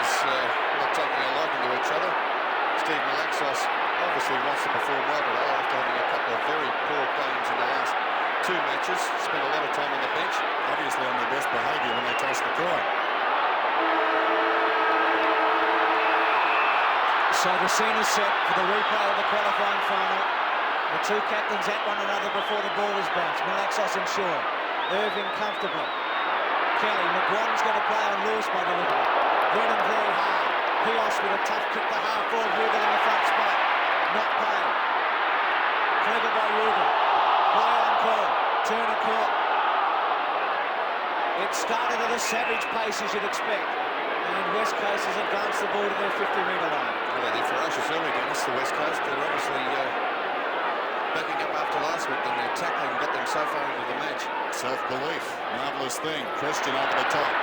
players not taking a liking to each other. Steve Malaxos obviously wants to perform well today after having a couple of very poor games in the last 2 matches. Spent a lot of time on the bench. Obviously on their best behaviour when they toss the coin. So the scene is set for the replay of the qualifying final. The two captains at one another before the ball is bounced. Malaxos and Shaw. Irving comfortably. Kelly. McGuan's going to play on Lewis by the look of it. Brennan very hard. Pios with a tough kick to half forward. Rugal in the front spot. Not playing. Clever by Rugal. Play on call. Turner caught. It started at a savage pace, as you'd expect. And West Coast has advanced the ball to their 50-metre line. Well, they're ferocious early, Dennis, the West Coast. They're obviously backing up after last week, and their tackling got them so far into the match. Self-belief, marvellous thing. Christian over the top.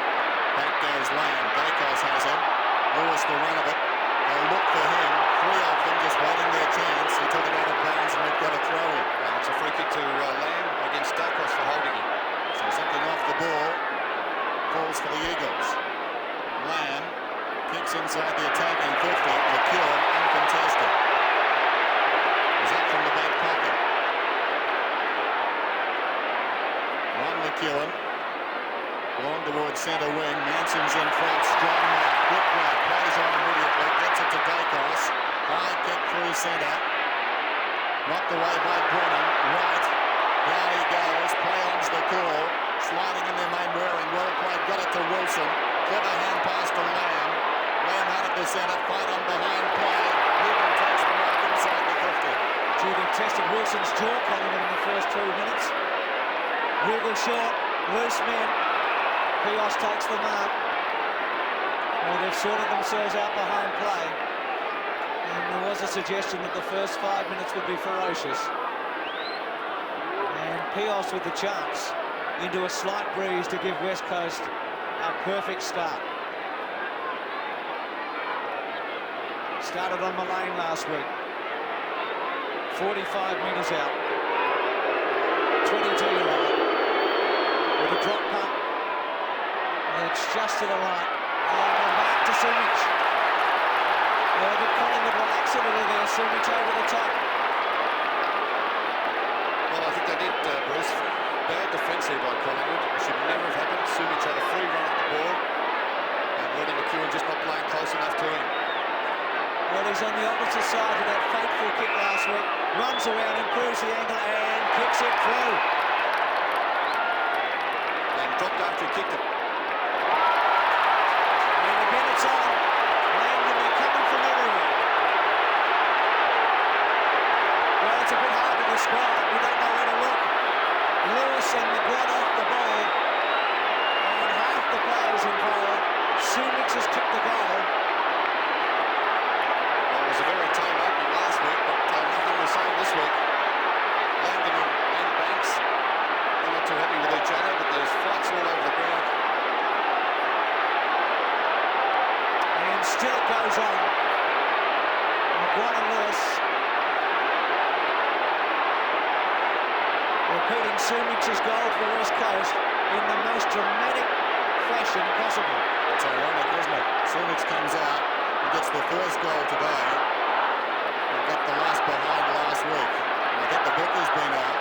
Back goes Lamb. Dacos has him. Lewis the run of it. They'll look for him. 3 of them just waiting their chance. He took it out of bounds and we've got to throw him. Well, it's a free kick to Lamb against Dacos for holding him. So something off the ball. Falls for the Eagles. Lamb kicks inside the attacking 50. McEwen uncontested. Is up from the back pocket. McEwen. Long towards centre wing. Manson's in front. Strong mark. Good play. Plays on immediately. Gets it to Dacos. High kick through centre. Knocked away by Brennan. Right. Down he goes. Play on's the call. Sliding in their main wearing. Well played. Got it to Wilson. Clever hand pass to Lamb. Lamb out of the centre. Fight on behind play. Ruben takes the mark inside the 50. Gee, they've tested Wilson's jaw, Collingwood, in the first 2 minutes. Rugal short. Loose man. Pios takes the mark. Well, they've sorted themselves out behind play. And there was a suggestion that the first 5 minutes would be ferocious. And Pios with the chance into a slight breeze to give West Coast a perfect start. Started on Mullane last week. 45 metres out. 22-year-old. With a drop punt. And it's just to the right. And back to Sumich. Well, the Collingwood relax a little there. Sumich over the top. Well, I think they did, Bruce. Bad defence here by Collingwood. It should never have happened. Sumich had a free run at the ball. And Roddy McEwen just not playing close enough to him. Well, he's on the opposite side of that fateful kick last week. Runs around, improves the angle, and kicks it through. And dropped after he kicked it. And again it's on. Langdon, they're coming from everywhere. Well, it's a bit hard to describe. We don't know where to look. Lewis and McGuan off the ball. And half the players involved. Sumich has kicked the goal. Well, it was a very tame opening last week, but nothing the same this week. Langdon and Banks, they're not too happy with each other, but there's fights all over the ground. And still it goes on. McGuan and Lewis repeating Sumich's goal for West Coast in the most dramatic fashion possible. It's ironic, isn't it? Sumich comes out and gets the first goal today. He got the last behind last week. And I think the book has been out.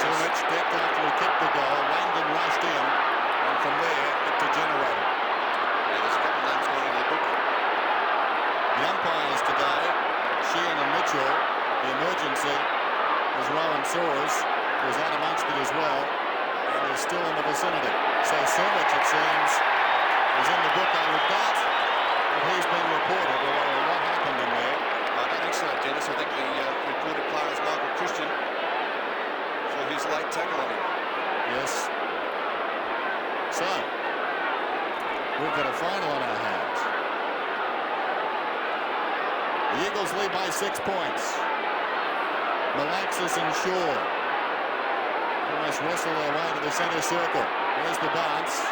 Sumich stepped after he kicked the goal. Langdon rushed in, and from there it degenerated. Yeah, there's a couple of names going into the book. The umpires today, Sheehan and Mitchell. The emergency was Rowan Soares, who was out amongst it as well, and is still in the vicinity. So Sumich, it seems, is in the book. I would doubt that he's been reported or what happened in there. I don't think so, Dennis. I think the reported player is Michael Christian for his late tackle on him. Yes. So, we've got a final on our hands. The Eagles lead by 6 points. Malaxis and Shaw almost wrestle their way to the centre circle. There's the bounce.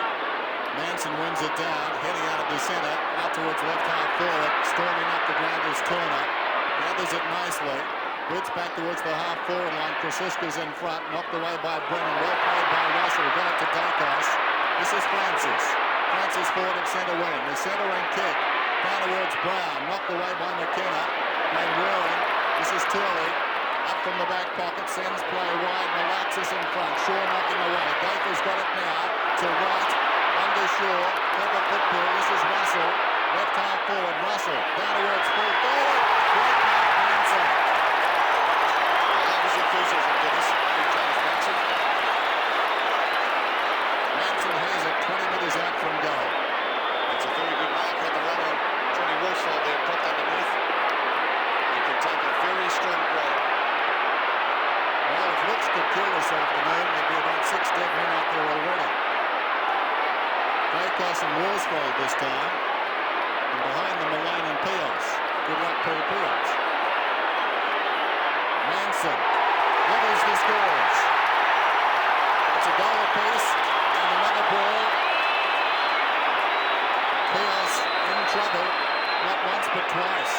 Manson wins it down, heading out of the centre, out towards left half forward. Storming up the ground is Turner. Gathers it nicely. Boots back towards the half forward line. Krasiska's in front, knocked away by Brennan. Well played by Russell. Got it to Dacos. This is Francis. Francis forward at centre wing. The centre wing kick down towards Brown. Knocked away by McKenna. Made roaring. This is Turley. Up from the back pocket. Sends play wide. Malaxis in front. Shaw knocking away. Gaither's got it now. To right. Under Shaw. Clever football. This is Russell. Left half forward. Russell. Down towards full forward. Right back Manson. I love his enthusiasm, Dennis. James Manson. Manson has it 20 metres out from goal. It's a very good mark. Had the run on Johnny Worsfold there, propped underneath. He can take a very strong grab. Well, if Looks could kill this afternoon, there'd be about 6 dead men out there already. Dacos and Worsfold this time. And behind them, Malane and Pios. Good luck, Paul Pios. Manson levels the scores. It's a goal apiece and another ball. Pios in trouble, not once but twice.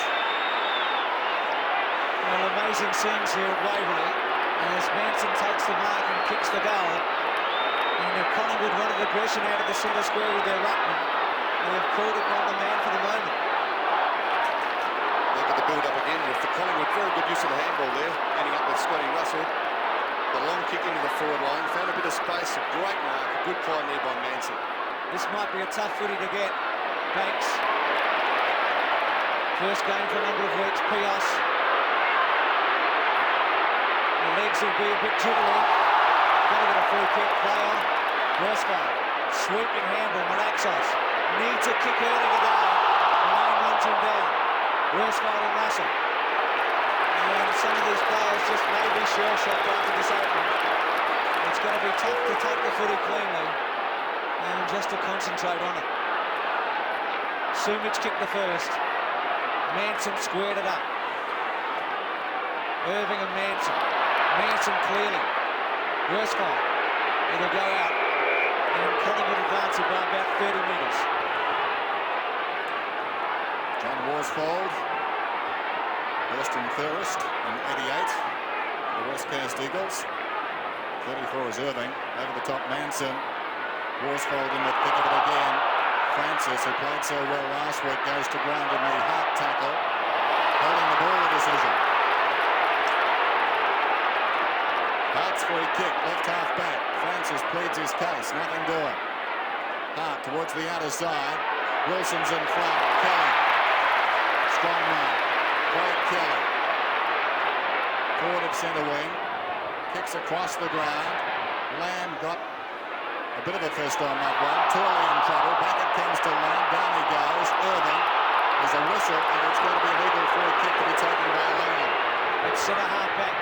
Well, amazing scenes here at Waverley as Manson takes the mark and kicks the goal. And if Collingwood wanted aggression out of the centre square with their ruckman, they have called upon the man for the moment. Look at the build-up again with the Collingwood. Very good use of the handball there, ending up with Scotty Russell. The long kick into the forward line, found a bit of space, a great mark, a good climb there by Manson. This might be a tough footy to get. Banks. First game for a number of weeks. Pios. The legs will be a bit jiggly. Got to get a free kick. Play on. Worsfold. Sweeping handball. Malaxos. Needs a kick early today. Malane runs him down. Worsfold and Russell. And some of these players just may be shell-shocked after this opening. It's going to be tough to take the footy cleanly and just to concentrate on it. Sumich kicked the first. Manson squared it up. Irving and Manson. Manson clearly. Worsfold. It'll go out. And Collingwood advancing by about 30 metres. John Worsfold. First and fairest in 88. The West Coast Eagles. 34 is Irving. Over the top Manson. Worsfold in the thick of it again. Francis, who played so well last week, goes to ground in the half tackle. Holding the ball, a decision. Hart's free kick, left half back. Francis pleads his case, nothing doing. Hart towards the outer side. Wilson's in front. Kelly. Strong mark. Craig Kelly. Forward of centre wing. Kicks across the ground. Lamb got a bit of a fist on that one. Turley in trouble. Back it comes to Lamb. Down he goes. Irving. There's a whistle, and it's going to be a legal free kick to be taken by Lamb. It's centre half back.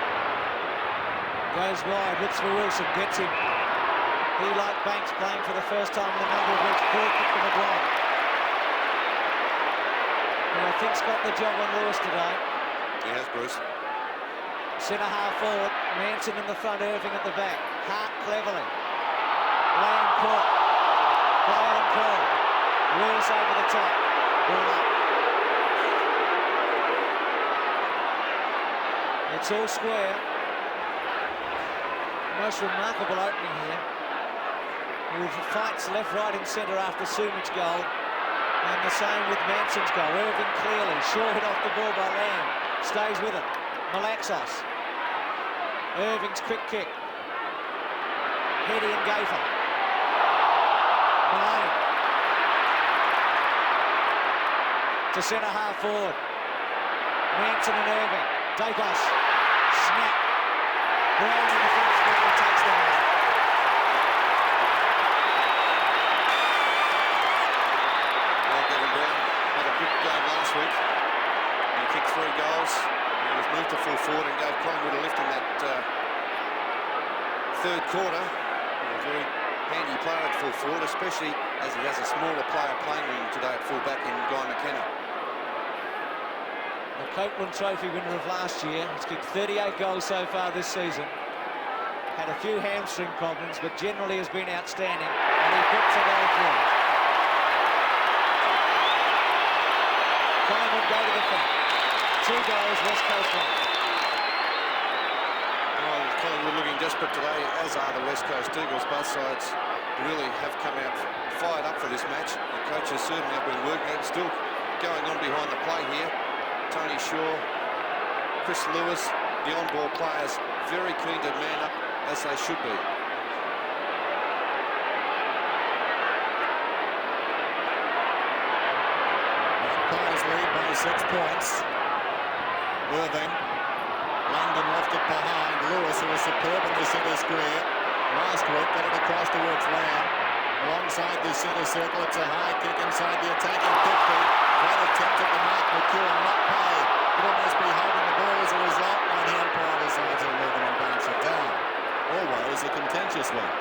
Goes wide. Looks for Wilson. Gets him. He, like Banks, playing for the first time in a number of weeks. Poor kick from McGuire. And I think's got the job on Lewis today. He has, Bruce. Centre half forward. Manson in the front. Irving at the back. Hart cleverly. Lamb caught. Play on call. Lewis over the top. Ball up. It's all square. Most remarkable opening here. With fights left, right and centre after Sumich's goal. And the same with Manson's goal. Irving clearly. Shaw hit off the ball by Lamb. Stays with it. Malaxos. Irving's quick kick. Heady and Gafer. Malane. To centre half forward. Manson and Irving. Dacos. Snap. Brown in the front spot and takes the mark. Well, Devin Brown had a good game last week. He kicked 3 goals. He was moved to full forward and gave Collingwood a lift in that third quarter. A very handy player at full forward, especially as he has a smaller player playing with him today at full back in Guy McKenna. The Copeland Trophy winner of last year. He's kicked 38 goals so far this season. Had a few hamstring problems, but generally has been outstanding. And he puts a goal through. Collingwood go to the front. 2 goals, West Coast 1. Well, Collingwood looking desperate today, as are the West Coast Eagles. Both sides really have come out fired up for this match. The coaches certainly have been working it. Still going on behind the play here. Tony Shaw, Chris Lewis, the on-ball players, very keen to man up as they should be. Magpies lead by 6 points. Irving. London left it behind. Lewis, who was superb in the centre square last week, got it across towards Lamb. Alongside the centre circle, it's a high kick inside the attacking 50. Great attempt at the mark, McEwen not paid. Could almost be holding the ball as a result. Right-hand player decides to move and bounce it down. Always a contentious one.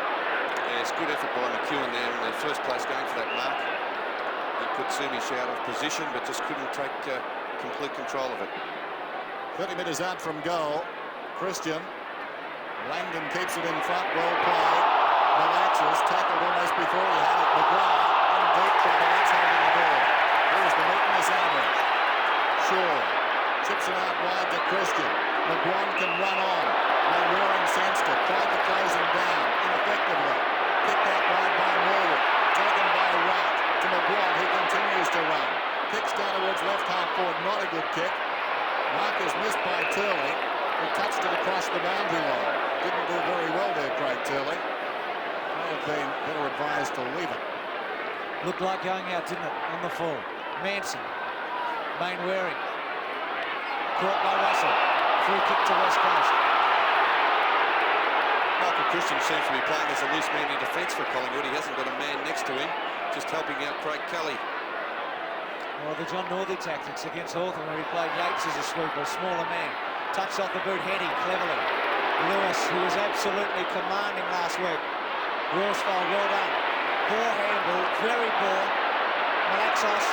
Yeah, it's good effort by McEwen there in the first place going for that mark. He put Sumish out of position, but just couldn't take complete control of it. 30 metres out from goal. Christian. Langdon keeps it in front. Well played. Relaxes. Tackled almost before he had it. McGrath in deep trouble. That's holding the ball. Here's the neatness average. Shaw chips it out wide to Christian. McGrath can run on. Roaring Senstor tried to close him down ineffectively. Kicked out wide by Morwood. Taken by Wright to McGrath, who continues to run. Kicks down towards left half forward. Not a good kick. Mark is missed by Turley, who touched it across the boundary line. Didn't do very well there, Craig Turley. May have been better advised to leave it. Looked like going out, didn't it, on the fall. Manson. Mainwaring. Caught by Russell. Free kick to West Coast. Michael Christian seems to be playing as a loose man in defence for Collingwood. He hasn't got a man next to him, just helping out Craig Kelly. Well, the John Northey tactics against Hawthorn, where he played Yates as a sweeper, a smaller man. Touched off the boot, heading cleverly. Lewis, who was absolutely commanding last week. Worsfold, well done. Poor handball, very poor. Malaxos,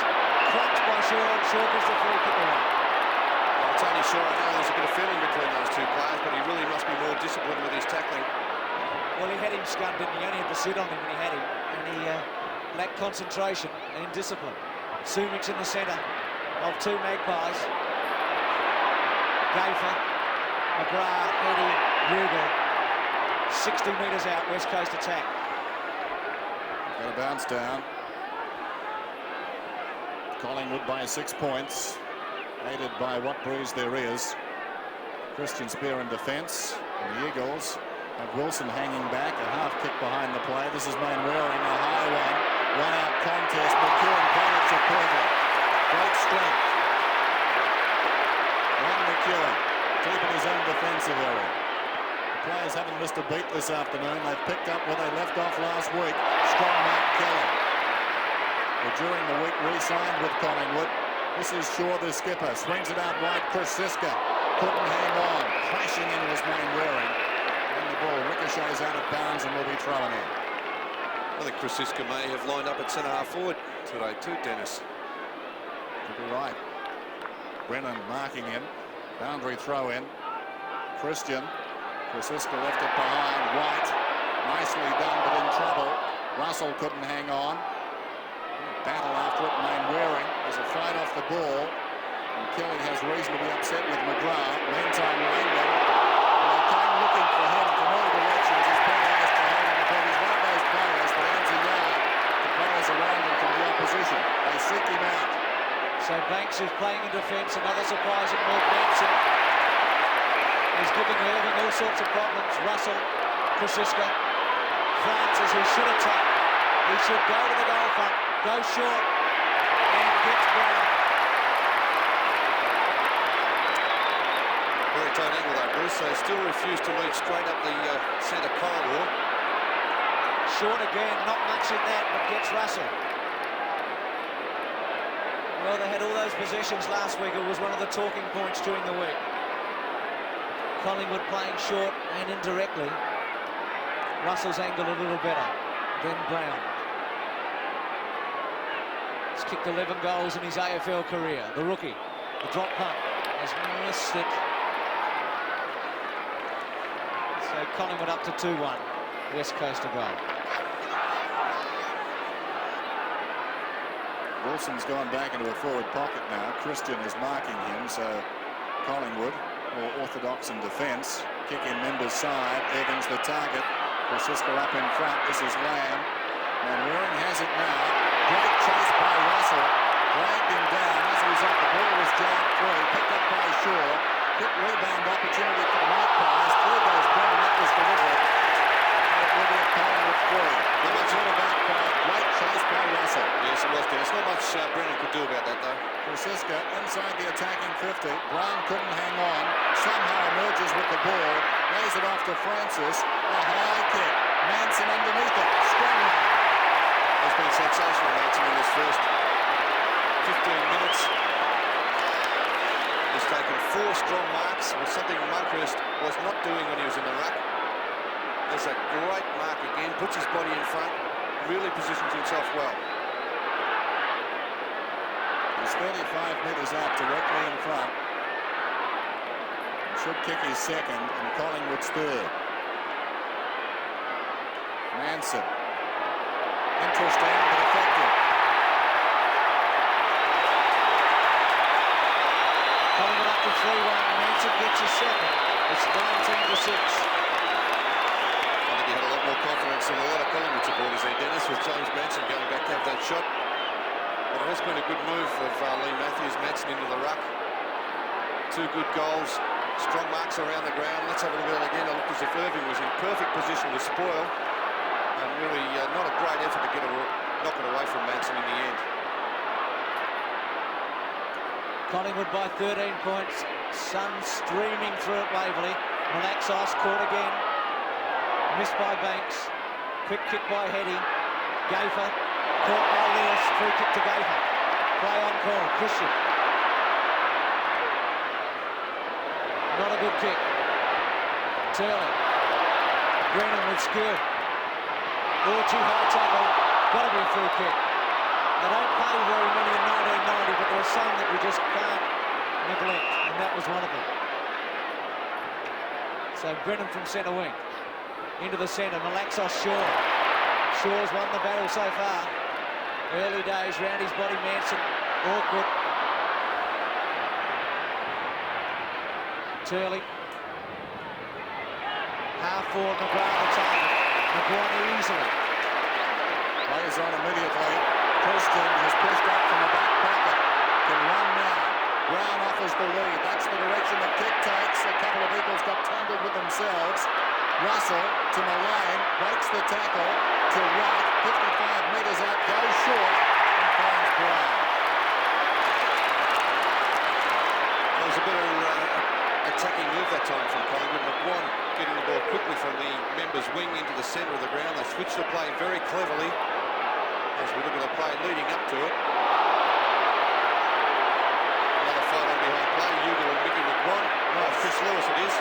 crunched by Shaw, and Shaw gives the free kick away. Well, Tony Shaw, I know there's a bit of feeling between those two players, but he really must be more disciplined with his tackling. Well, he had him scunned, didn't he? He only had to sit on him when he had him, and he lacked concentration and discipline. Sumic in the centre of two Magpies. Gafer, McGrath, Eddie, Rugel. 60 metres out, West Coast attack. Got a bounce down. Collingwood by 6 points, aided by what breeze there is. Christian Spear in defence, and the Eagles have Wilson hanging back, a half kick behind the play. This is Mainwaring, a high one. One-out contest. McEwen played it superbly. Great strength. Ron McEwen deep in his own defensive area. The players haven't missed a beat this afternoon. They've picked up where they left off last week. Strong Mark Kelly, who during the week re-signed with Collingwood. This is Shaw, the skipper. Swings it out wide. Chris Siska couldn't hang on. Crashing in was Mainwaring. And the ball ricochets out of bounds and will be thrown in. I think Chris Siska may have lined up at centre-half forward today too, Dennis. Could be right. Brennan marking him. Boundary throw in. Christian. Siska left it behind. White. Nicely done, but in trouble. Russell couldn't hang on. Battle after it. Mainwaring. There's a fight off the ball. And Kelly has reason to be upset with McGrath. Meantime, Langdon. They came looking for him from all directions. He's penalised for holding the ball. He's one of those players that adds a yard to players around him from the opposition. They seek him out. So Banks is playing in defence. Another surprising move. Manson is giving Irving all sorts of problems. Russell, Krasiska, Francis, who should attack. He should go to the goal front, go short, and gets Brown. Very tight angle though, Bruce. They still refuse to lead straight up the centre corridor. Short again, not much in that, but gets Russell. Well, they had all those possessions last week. It was one of the talking points during the week. Collingwood playing short and indirectly. Russell's angle a little better than Brown. He's kicked 11 goals in his AFL career. The rookie, the drop punt, has missed it. So Collingwood up to 2-1. West Coast to go. Wilson's gone back into a forward pocket now. Christian is marking him, so Collingwood more orthodox in defence. Kick in Member's side. Egan's the target. Francisco up in front. This is Lamb. And Waring has it now. Great chase by Russell. Dragged him down. As a result, the ball was jammed free. Picked up by Shaw. Quick rebound opportunity for the Magpies. Through goes Brennan. That was delivered. And it will be a Collingwood free. That was all about great chase by Russell. Yes, it was, Dennis. Not much Brennan could do about that, though. Francisco inside the attacking 50. Brown couldn't hang on. Somehow emerges with the ball. Lays it off to Francis. A high kick. Manson underneath it. Strong one. It's been sensational, Manson, in this first 15 minutes. He's taken 4 strong marks, with something Monkhurst was not doing when he was in the ruck. There's a great mark again. Puts his body in front. Really positions himself well. He's 35 metres out directly in front. Should kick his second and Collingwood's third. Manson. Interesting but effective. Collingwood up to 3-1. Manson gets his second. It's 19-6. I think he had a lot more confidence than a lot of Collingwood supporters there, Dennis, with James Manson going back to have that shot. But it has been a good move of Lee Matthews. Manson into the ruck. 2 good goals. Strong marks around the ground. Let's have a look at it again. It looked as if Irving was in perfect position to spoil. And really not a great effort to knock it away from Manson in the end. Collingwood by 13 points. Sun streaming through at Waverley. Malaxos caught again. Missed by Banks. Quick kick by Heady. Gaffer. Caught by Lewis. Free kick to Gaffer. Play on call. Christian. Not a good kick. Turley. Brennan with skill. Too high tackle. Got to be a free kick. They don't play very many in 1990, but there are some that we just can't neglect, and that was one of them. So Brennan from centre wing. Into the centre. Malaxos Shaw. Shaw's won the battle so far. Early days, round his body, Manson. Awkward. Turley. Half forward, McGrath the target. McGrath easily. Plays on immediately. Christian has pushed up from the back pocket. Can run now. Brown offers the lead. That's the direction the kick takes. A couple of Eagles got tangled with themselves. Russell to Mullane. Breaks the tackle to right. 55 metres out. Goes short. And finds Brown. There was a better attacking move that time from Collingwood. McGuan getting the ball quickly from the members' wing into the centre of the ground. They switched the play very cleverly as we look at the play leading up to it. Another fight on behind play. Ugal and Mickey McGuan. Oh, Chris Lewis it is.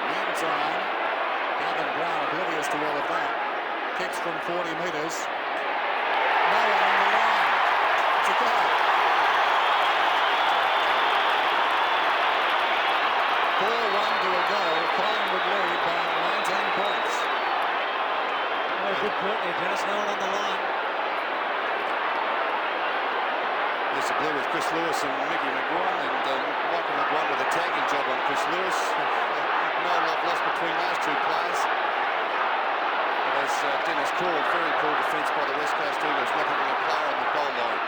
Meantime, Gavin Brown oblivious to all of that. Kicks from 40 metres. No one on the line. It's a goal. 4-1 to a goal. Collingwood lead by 19 points. Oh, good point there, Dennis. No one on the line. There's a blue with Chris Lewis and Mickey McGuan, and Michael McGuan with a tagging job on Chris Lewis. No love lost between those 2 players. But as Dennis called, very poor defence by the West Coast Eagles, not having a player on the goal line.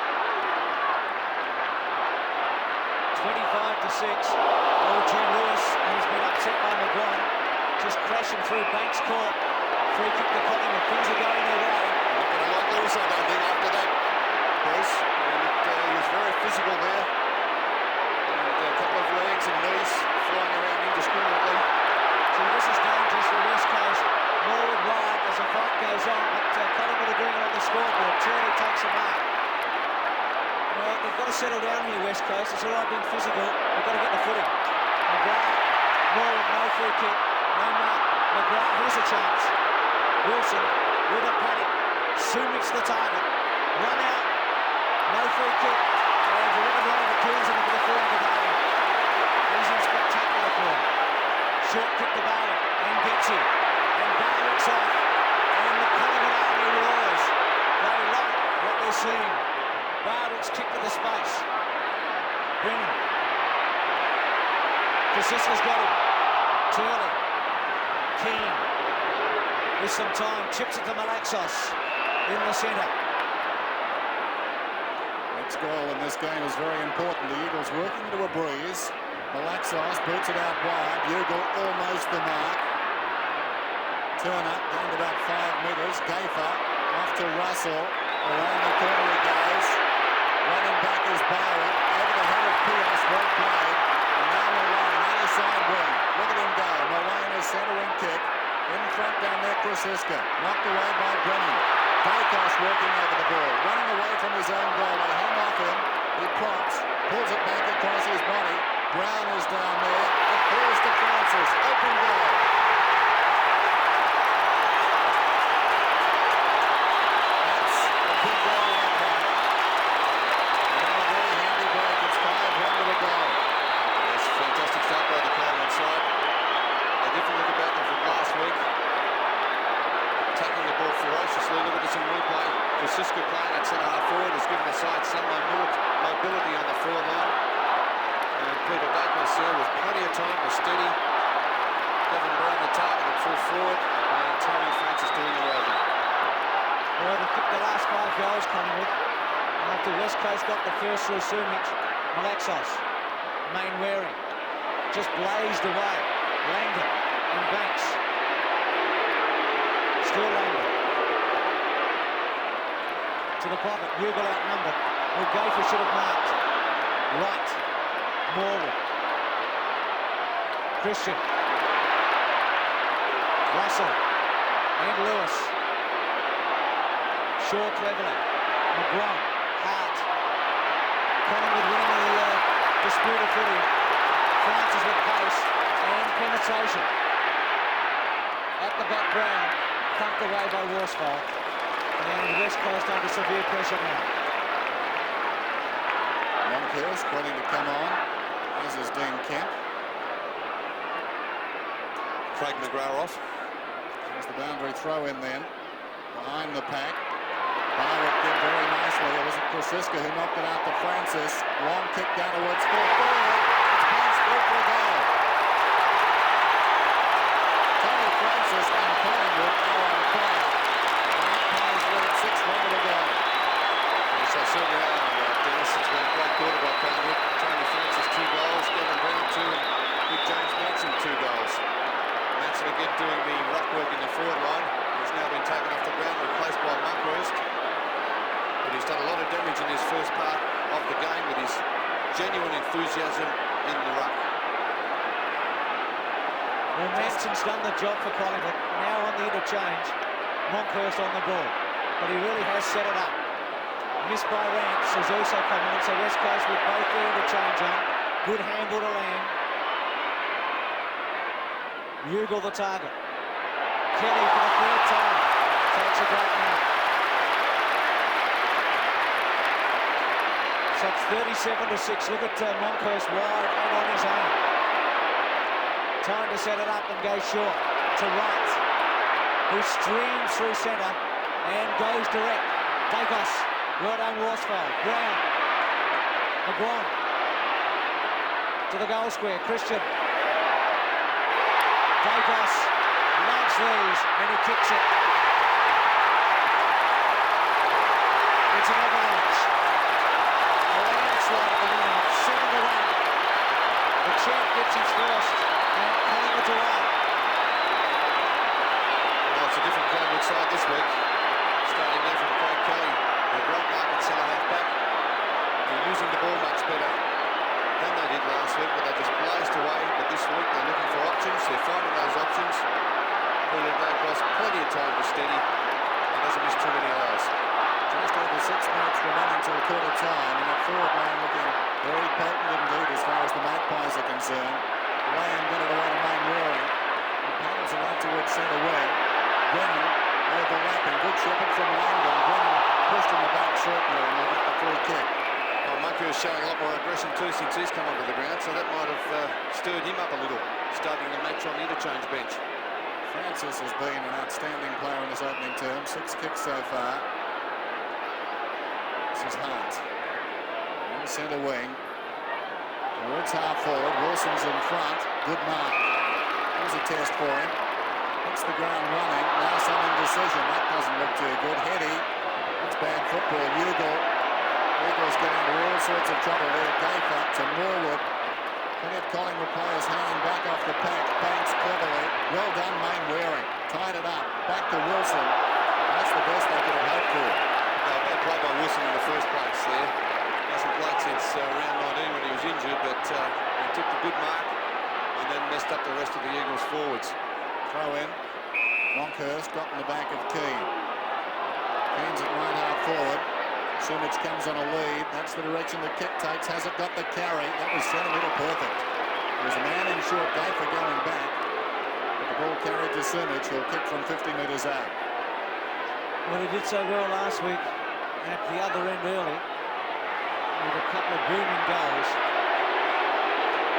25-6. OG Lewis has been upset by McGuan. Just crashing through Banks' court. Free kick to Collingwood. Things are going their way. Not going to like Lewis, I don't think, after that. Bruce, he was very physical there. And a couple of legs and knees flying around indiscriminately. So this is dangerous for West Coast. Norwood wide as the fight goes on, but Collingwood are doing it on the scoreboard. Turley takes a mark. Well, they've got to settle down here, West Coast. It's all right being physical. They've got to get the footing. McGrath, Norwood, no free kick, no mark. McGrath, here's a chance. Wilson with a panic. Sumic's the target. Run out. No free kick. And the River Line appeals him for the form to Barwin. He's in spectacular form. Short kick to Barwin and gets him. And Barwin's off. And the Collingwood army roars. They like what they're seeing. Barwin's kick to the space. Brennan Kosciuszko's got him. Turley. Keane. With some time. Chips it to Malaxos in the centre. Next goal in this game is very important. The Eagles working into a breeze. Malaxos boots it out wide. Ugle almost the mark. Turner down to about 5 metres. Gayfer off to Russell. Around the corner he goes. Running back is Bowie. Over the head of Pios. Well played. And now Malone, other side wing. Look at him go. Malone is centering kick. In front down there, Kosciuszko. Knocked away by Brennan. Dacos working over the ball. Running away from his own goal. They hang off him. He props. Pulls it back across his body. Brown is down there. It falls to Francis. Open goal. That's a big goal that one. Now a very handy break. It's 5-1 to the goal. Yes, fantastic start by the Collingwood side. A different look about them from last week. Taking the ball ferociously. Look at this in replay. Kosciuszko playing at centre-half forward has given the side some mobility on the forward line. And Peter Dacos there with plenty of time to steady. Gavin Brown the target at full forward. And Tony Francis doing the roving. Well, they kicked the last 5 goals, Collingwood. After West Coast got the first through Sumic, Malaxos, Mainwaring, just blazed away. Langdon and Banks. Still Langdon. To the pocket, Ugle outnumbered. Well, Gayfer should have marked. Right. Morwood. Christian. Russell. And Lewis. Shaw cleverly. McGraw. Hart. Collingwood winning the dispute of footy. Francis with pace and penetration. At the back ground. Thumped away by Worsfold. And West Coast under severe pressure now. Monkhurst waiting to come on, as is Dean Kemp. Craig McGrath off. There's the boundary throw in then. Behind the pack. Barwick did very nicely. It was Kosciuszko who knocked it out to Francis. Long kick down towards full forward. It's bounced through for a goal. Tony Francis and Collingwood are on fire. The umpires lead it 6-1 to the goal. Yes, they certainly are. Dennis, it's been a great quarter by Collingwood. Tony Francis 2 goals, Gavin Brown 2, and Big James Manson 2 goals. Manson again doing the ruck work in the forward line. He's now been taken off the ground, replaced by Monkhurst. But he's done a lot of damage in his first part of the game with his genuine enthusiasm in the ruck. Well, Manson's done the job for Collingwood. Now on the interchange, Monkhurst on the ball. But he really has set it up. Missed by Rance has also come on, so West Coast with both their interchange on. Good handle to land. Ugle the target. Kelly for the 3rd time. Takes a great mark. So it's 37-6. Look at Monkhurst wide and on his own. Time to set it up and go short to Wright, who streams through centre and goes direct. Dacos. Well done, Worsfold. Brown. McGraw. To the goal square. Christian. Dacos loves these and he kicks it. It's an avalanche. A landslide at the moment. 7-1. The champ gets his first and Collingwood's away. Well, it's a different Collingwood side this week. Starting there from Craig Kelly. A great mark at centre-half back. They're using the ball much better than they did last week, but they just blazed away. But this week they're looking for options. They're finding those options. Peter Dacos, plenty of time to steady. He doesn't miss too many of those. Just over 6 minutes remaining till quarter time, and that forward line looking very potent indeed as far as the Magpies are concerned. Lamb got it away to Mainwaring. Paddles it out towards centre wing. Brennan overlapping. Good shepherd from Langdon. Brennan pushed in the back certainly, and they'll get the free kick. Well, Monkhurst showing a lot more aggression too since he's come onto the ground, so that might have stirred him up a little, starting the match on the interchange bench. Francis has been an outstanding player in this opening term. 6 kicks so far. This is Hart. On centre wing. Towards half forward. Wilson's in front. Good mark. There's a test for him. Hits the ground running. Now some indecision. That doesn't look too good. Heady. It's bad football. Eagles getting into all sorts of trouble there. Gayfer to Norwood. Plenty of Collingwood players hanging back off the pack. Banks cleverly. Well done, Main Waring. Tied it up. Back to Wilson. That's the best they could have hoped for. Bad play by Wilson in the first place there. He hasn't played since round 19 when he was injured, but he took the good mark and then messed up the rest of the Eagles forwards. Throw in. Longhurst got in the back of Keane. Keane's at right half forward. Sumich comes on a lead. That's the direction the kick takes. Has it got the carry? That was centimetre perfect. There's a man in short. Gayfer going back. But the ball carried to Sumich, who'll kick from 50 metres out. Well, he did so well last week at the other end early with a couple of booming goals.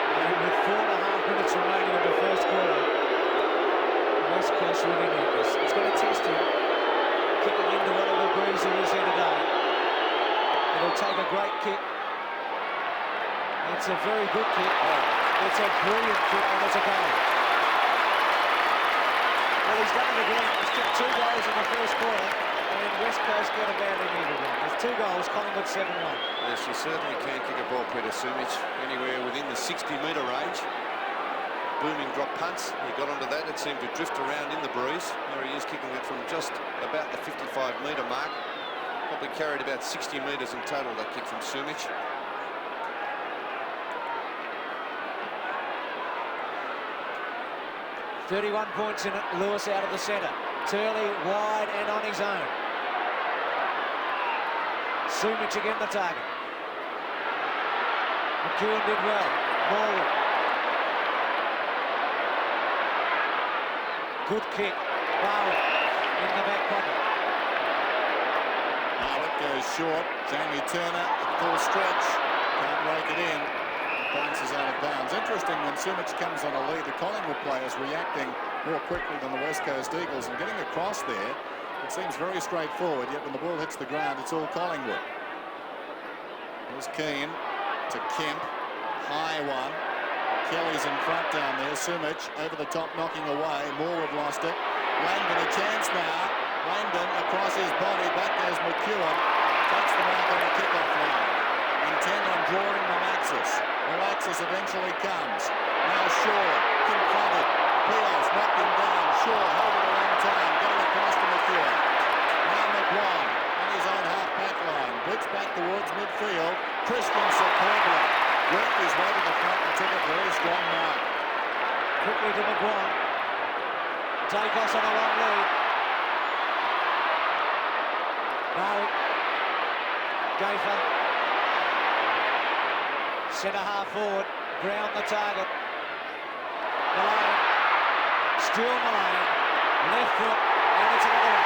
And with 4.5 minutes remaining in the first quarter, West Coast really need this. It's going to test him, kicking into whatever breeze he is here today. It'll take a great kick. It's a very good kick. It's a brilliant kick, and it's a goal. Well, he's done it again. He's kicked 2 goals in the first quarter, and West Coast get a badly needed one. There's 2 goals, Collingwood 7-1. Yes, you certainly can kick a ball, Peter Sumich, anywhere within the 60-metre range. Booming drop punts. He got onto that. It seemed to drift around in the breeze. There he is, kicking it from just about the 55-metre mark. Probably carried about 60 metres in total, that kick from Sumich. .31 points in it. Lewis out of the centre. Turley wide and on his own. Sumich again the target. McEwen did well. Morwood. Good kick. Barwick in the back pocket. Barwick goes short. Jamie Turner at full stretch. Can't rake it in. Bounces out of bounds. Interesting, when Sumich comes on a lead, the Collingwood players reacting more quickly than the West Coast Eagles and getting across there. It seems very straightforward, yet when the ball hits the ground, it's all Collingwood. There's Keane to Kemp. High one. Kelly's in front down there. Sumich over the top, knocking away. Morwood lost it. Langdon a chance now. Langdon across his body. Back goes McEwen. Takes the mark on the kickoff line. Intent on drawing Malaxis. Malaxis eventually comes. Now Shaw confronted. Peels knocked him down. Shaw held it a long time. Got it across to McEwen. Now McGuire on his own half-back line. Blitz back towards midfield. Christian superbly worked his way to the front and took a very strong mark. Quickly to McGuire. Dacos on a long lead. Barwick. Gayfer. Centre half forward, Brown the target. Malone, still Malone, left foot, and it's another one.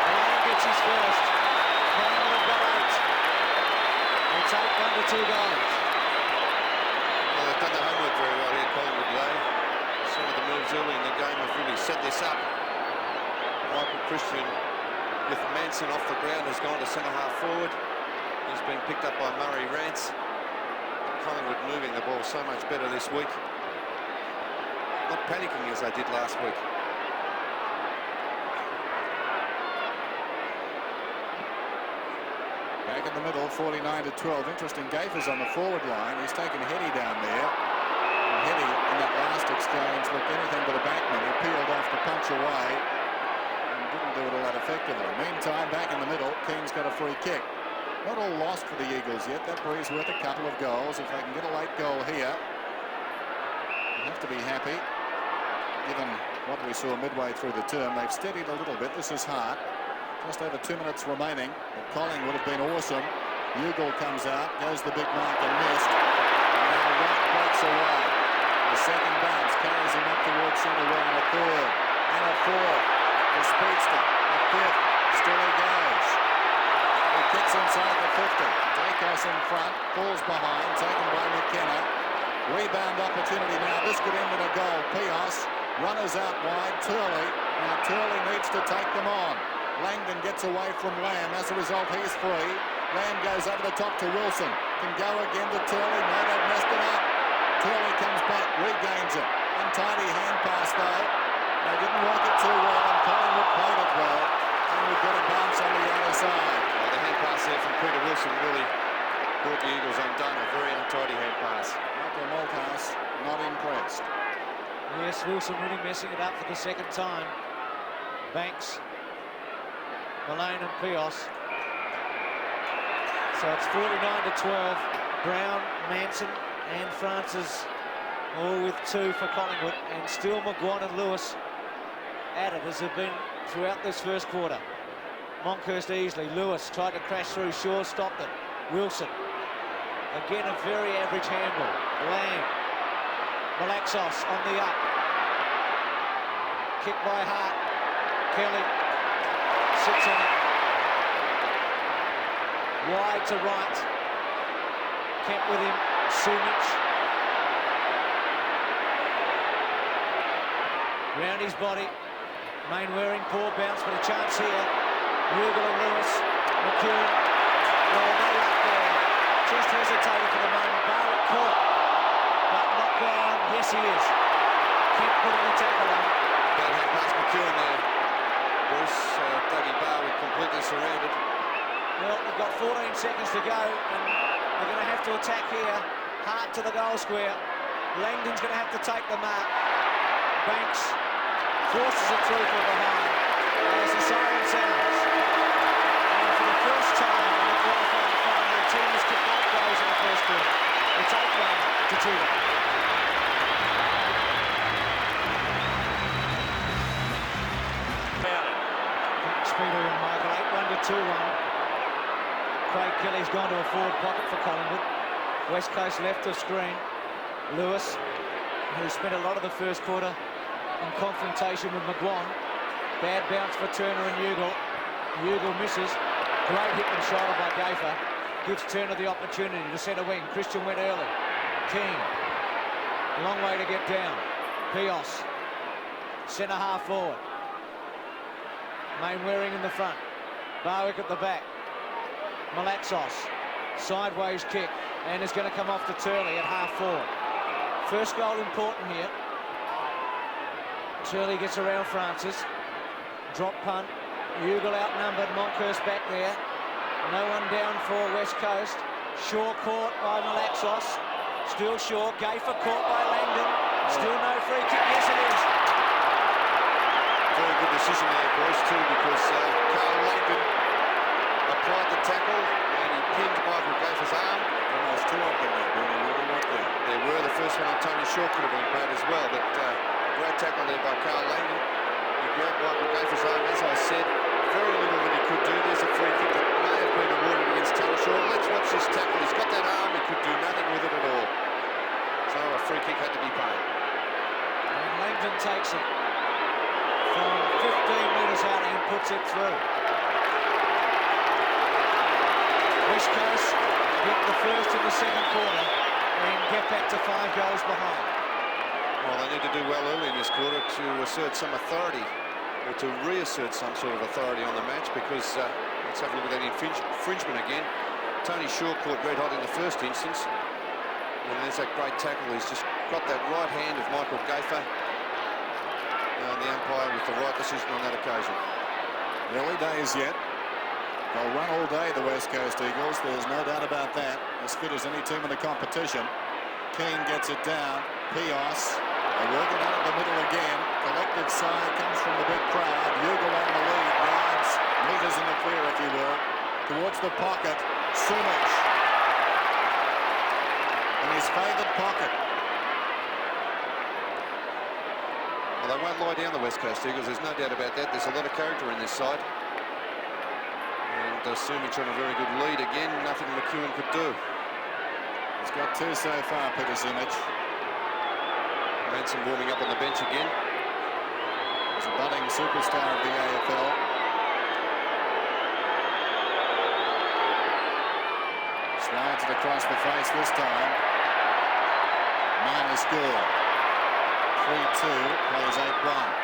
Malone gets his first. Collingwood have got 8. It's 8-1 to 2 goals. Well, they've done their homework very well here, Collingwood today. Some of the moves early in the game have really set this up. Michael Christian with Manson off the ground has gone to centre half forward. He's been picked up by Murray Rance. Collingwood moving the ball so much better this week. Not panicking as they did last week. Back in the middle, 49-12. Interesting, Gayfer's on the forward line. He's taken Heady down there. And Heady, in that last exchange, looked anything but a backman. He peeled off to punch away and didn't do it all that effectively. Meantime, back in the middle, Keane's got a free kick. Not all lost for the Eagles yet. That breeze worth a couple of goals. If they can get a late goal here, they'll have to be happy. Given what we saw midway through the term, they've steadied a little bit. This is hard. Just over 2 minutes remaining. But Collingwood have been awesome. Ugal comes out, goes the big mark and missed. And now Wright breaks away. The second bounce carries him up towards centre wing, and a third and a fourth. The speedster, a fifth, still he goes. He kicks inside the 50. Dacos in front, falls behind, taken by McKenna. Rebound opportunity now. This could end in a goal. Pios, runners out wide. Turley. Now Turley needs to take them on. Langdon gets away from Lamb. As a result, he's free. Lamb goes over the top to Wilson. Can go again to Turley. No, they've messed it up. Turley comes back, regains it. Untidy hand pass though. They didn't work it too well, and Collingwood played it well. And we've got a bounce on the other side. Well, the hand pass there from Peter Wilson really brought the Eagles undone. A very untidy hand pass. Michael Malthouse not impressed. Yes, Wilson really messing it up for the second time. Banks, Mullane and Pios. So it's 49-12. Brown, Manson and Francis all with 2 for Collingwood, and still McGuan and Lewis at it as they've been throughout this first quarter. Monkhurst easily. Lewis tried to crash through. Shaw stopped it. Wilson. Again, a very average handball. Lamb. Malaxos on the up. Kick by Hart. Kelly sits on it. Wide to right. Kemp with him. Sumich. Round his body. Main wearing. Poor bounce, but a chance here. Rugal and Lewis. McEwen. Well, no luck there. Just hesitated for the moment. Barwick caught. But not gone. Yes, he is. Kemp putting the tackle on. Bad hand pass McEwen there. Bruce, Dougie Barwick completely surrounded. Well, we've got 14 seconds to go, and they're going to have to attack here. Hart to the goal square. Langdon's going to have to take the mark. Banks forces it through from behind as the siren sounds. And for the first time in the qualifying final, the team has kicked 8 goals in the first quarter. It's 8-1 to 2-1. Speeder and Michael, 8-1 to 2-1. Craig Kelly's gone to a forward pocket for Collingwood. West Coast left of screen. Lewis, who spent a lot of the first quarter in confrontation with McGuan. Bad bounce for Turner and Ugle. Ugle misses. Great hit and shoulder by Gaffer. Gives Turner the opportunity to centre wing. Christian went early. King. Long way to get down. Pios. Centre half forward. Main wearing in the front. Barwick at the back. Malaxos. Sideways kick. And is going to come off to Turley at half forward. First goal important here. Turley gets around Francis. Drop punt. Ugle outnumbered. Monkhurst back there. No one down for West Coast. Shaw caught by Malaxos. Still Shaw. Gaffer caught by Langdon. Still no free kick. Yes, it is. Very good decision there, Bruce, too, because Carl Langdon applied the tackle and he pinned Michael Gaffer's arm. Almost 2 of them there, Bruno. Really went there. There were. The first one on Tony Shaw could have been bad as well, but great tackle there by Carl Langdon. He grabbed Michael Gaffer's arm, as I said. Very little that he could do. There's a free kick that may have been awarded against Tony Shaw. Let's watch this tackle. He's got that arm. He could do nothing with it at all. So a free kick had to be paid. And Langdon takes it from 15 metres out and puts it through. West Coast get the first in the second quarter and get back to 5 goals behind. Well, they need to do well early in this quarter to assert some authority, or to reassert some sort of authority on the match, because let's have a look at that infringement again. Tony Shaw caught red hot in the first instance, and there's that great tackle. He's just got that right hand of Michael Gaffer, and the umpire with the right decision on that occasion. Early days yet. They'll run all day, the West Coast Eagles. There's no doubt about that. As fit as any team in the competition. Keane gets it down. Pios. They're working out of the middle again. Collective side comes from the big crowd. Ugle on the lead. Yards, meters in the clear, if you will. Towards the pocket. Sumich. In his favoured pocket. Well, they won't lie down, the West Coast Eagles. There's no doubt about that. There's a lot of character in this side. And Sumich on a very good lead again. Nothing McEwen could do. He's got 2 so far, Peter Sumich. Manson warming up on the bench again. He's a budding superstar of the AFL. Slides it across the face this time. Minor score. 3-2, plays 8-1.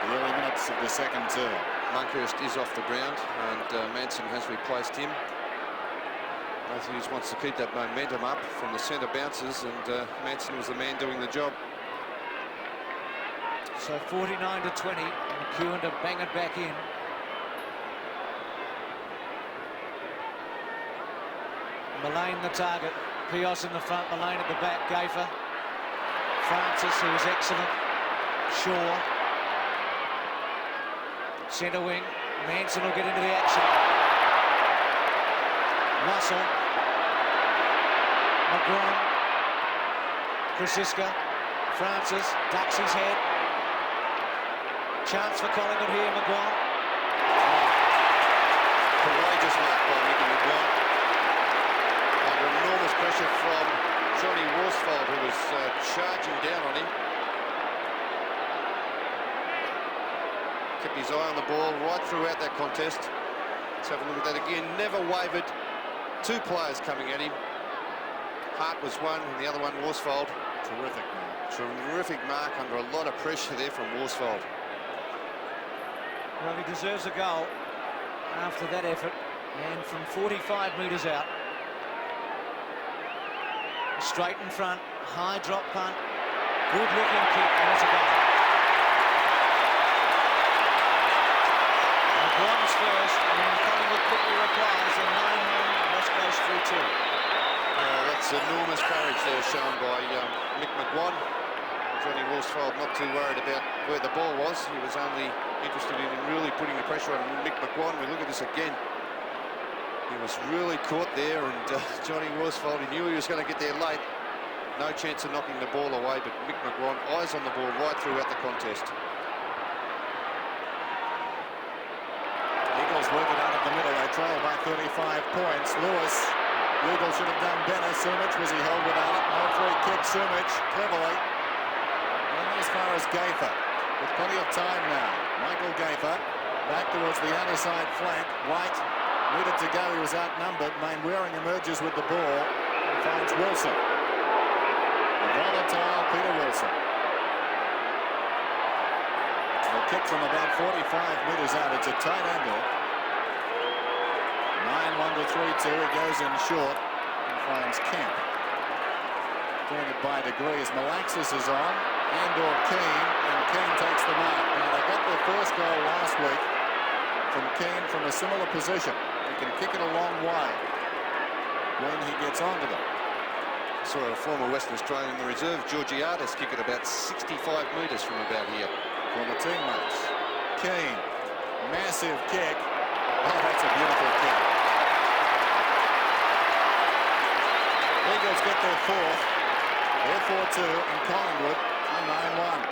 The early minutes of the second term. Monkhurst is off the ground, and Manson has replaced him. Matthews wants to keep that momentum up from the centre bounces, and Manson was the man doing the job. So 49-20, McEwen to bang it back in. Mullane the target, Pios in the front, Mullane at the back, Gafer. Francis, who was excellent. Shaw. Centre wing, Manson will get into the action. Russell. McGraw. Krasiska. Francis ducks his head. Chance for Collingwood here, McGraw. Courageous mark by Mickey McGraw. Under enormous pressure from Johnny Worsfold, who was charging down on him. Kept his eye on the ball right throughout that contest. Let's have a look at that again. Never wavered. Two players coming at him. Hart was one, and the other one, Worsfold. Terrific mark. Terrific mark under a lot of pressure there from Worsfold. Well, he deserves a goal after that effort, and from 45 metres out. Straight in front, high drop punt, good looking kick, and it's a goal. McGuan's first, and Collingwood quickly replies, and 9-1, West Coast 3-2. That's enormous courage there shown by Mick McGuan. Johnny Worsfold not too worried about where the ball was. He was only interested in really putting the pressure on Mick McGuan. We look at this again. He was really caught there, and Johnny Worsfold, he knew he was going to get there late. No chance of knocking the ball away, but Mick McGuan, eyes on the ball right throughout the contest. Eagles work it out of the middle. They trail by 35 points. Lewis, Eagles should have done better. Sumich, was he held without it? No free kick. Sumich, cleverly. And as far as Gafer, with plenty of time now. Michael Gafer, back towards the underside flank. White needed to go. He was outnumbered. Mainwaring emerges with the ball and finds Wilson. The volatile Peter Wilson. A kick from about 45 metres out. It's a tight angle. 9-1 to 3-2. He goes in short and finds Kemp. Doing it by degrees. Malaxis is on, and/or Keane, and Keane takes the mark. Now, they got their first goal last week from Keane from a similar position. He can kick it a long way when he gets onto them. I saw a former Western Australian in the reserve, Georgiades, kick it about 65 metres from about here. Former teammates. Keane, massive kick. Oh, that's a beautiful kick. Eagles get their fourth. They're 4-2, and Collingwood are 9-1.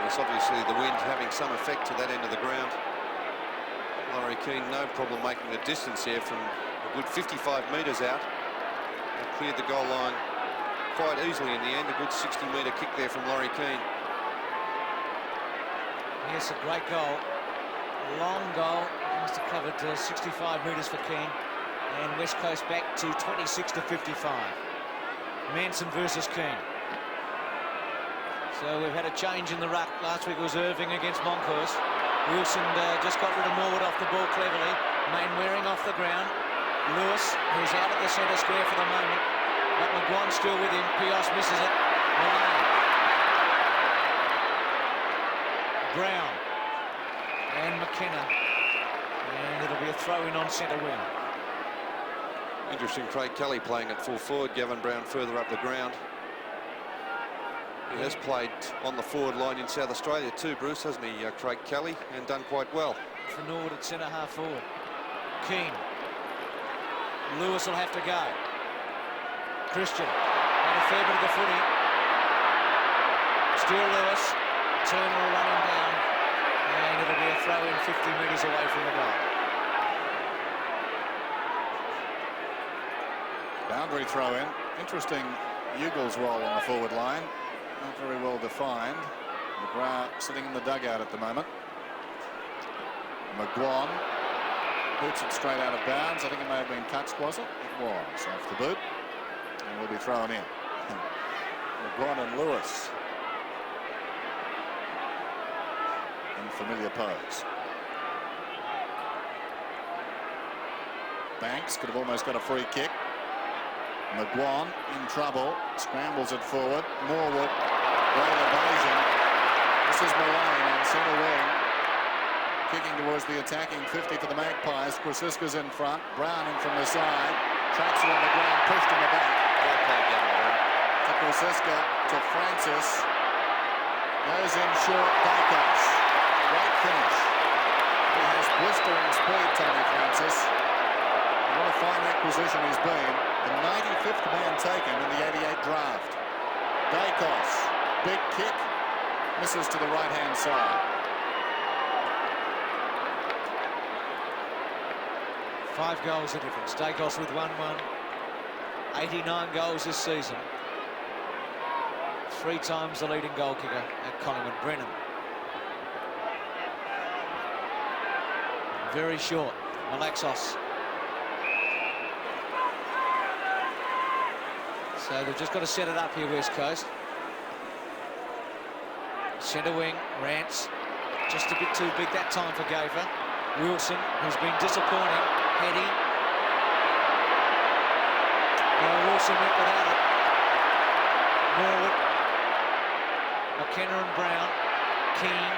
It's obviously the wind having some effect to that end of the ground. Laurie Keane, no problem making the distance here from a good 55 metres out. He cleared the goal line quite easily in the end. A good 60-metre kick there from Laurie Keane. Yes, a great goal. Long goal. Must have covered 65 metres for Keane. And West Coast back to 26 to 55. Manson versus Keane. So we've had a change in the ruck. Last week was Irving against Monkhorst. Wilson just got rid of Norwood off the ball cleverly. Mainwaring off the ground. Lewis, who's out at the centre square for the moment. But McGuan's still with him. Pios misses it. Mullane. Brown. And McKenna. And it'll be a throw-in on centre wing. Interesting, Craig Kelly playing at full forward. Gavin Brown further up the ground. He has played on the forward line in South Australia too, Bruce, hasn't he, Craig Kelly, and done quite well. For Norwood at centre half forward. Keane. Lewis will have to go. Christian. And a fair bit of the footy. Still Lewis. Turner will run him down. And it'll be a throw in 50 metres away from the goal. Boundary throw in. Interesting Eagles role on the forward line. Not very well defined. McGrath sitting in the dugout at the moment. McGuan boots it straight out of bounds. I think it may have been touched, was it? It was, off the boot. And will be thrown in. McGuan and Lewis. In familiar pose. Banks could have almost got a free kick. McGuan in trouble, scrambles it forward. Morwood, great evasion. This is Malone on centre wing, kicking towards the attacking 50 for the Magpies. Krasiska's in front, Brown in from the side, tracks it on the ground, pushed in the back. Well played, Gavin Brown. To Krasiska, to Francis, goes in short, Dacos. Great finish. He has blistering speed, Tony Francis. What a fine acquisition he's been. The 95th man taken in the 88 draft. Dacos, big kick, misses to the right-hand side. 5 goals the difference. Dacos with 1-1. 89 goals this season. 3 times the leading goal kicker at Collingwood. Brennan. Very short. Malaxos. So they've just got to set it up here, West Coast. Centre wing, Rance. Just a bit too big that time for Gafer. Wilson, who's been disappointing. Heady. Wilson went without it. Norwood. McKenna and Brown. Keane.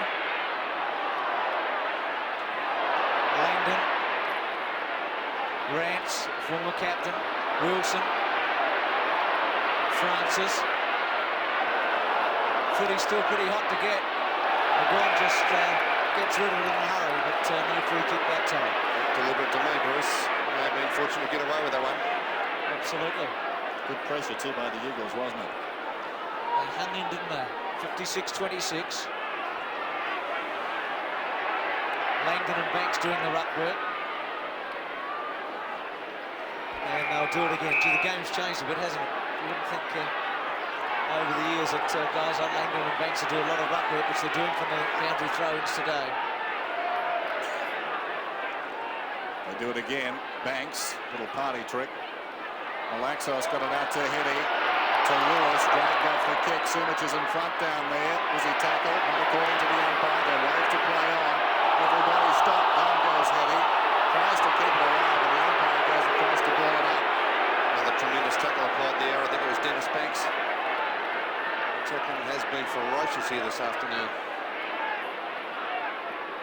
Langdon. Rance, former captain. Wilson. Francis. Footy's still pretty hot to get. McGuan just gets rid of it in a hurry, but no free kick that time. Deliberate to me, Bruce. May have been fortunate to get away with that one. Absolutely. Good pressure too by the Eagles, wasn't it? They hung in, didn't they? 56-26. Langdon and Banks doing the ruck work. And they'll do it again. Gee, the game's changed a bit, hasn't it? You wouldn't think over the years that guys like Langdon and Banks will do a lot of ruck work, which they're doing from the boundary throw-ins today. They do it again. Banks, little party trick. Malaxos got it out to Heady. To Lewis, dragged off the kick. Sumich is in front down there. Was he tackled? Not according to the umpire. They wave to play on. Everybody stop. Down goes Heady. Tries to keep it alive, but the umpire goes across to ball it up. Another tremendous tackle applied there. I think it was Dennis Banks. Tackling has been ferocious here this afternoon.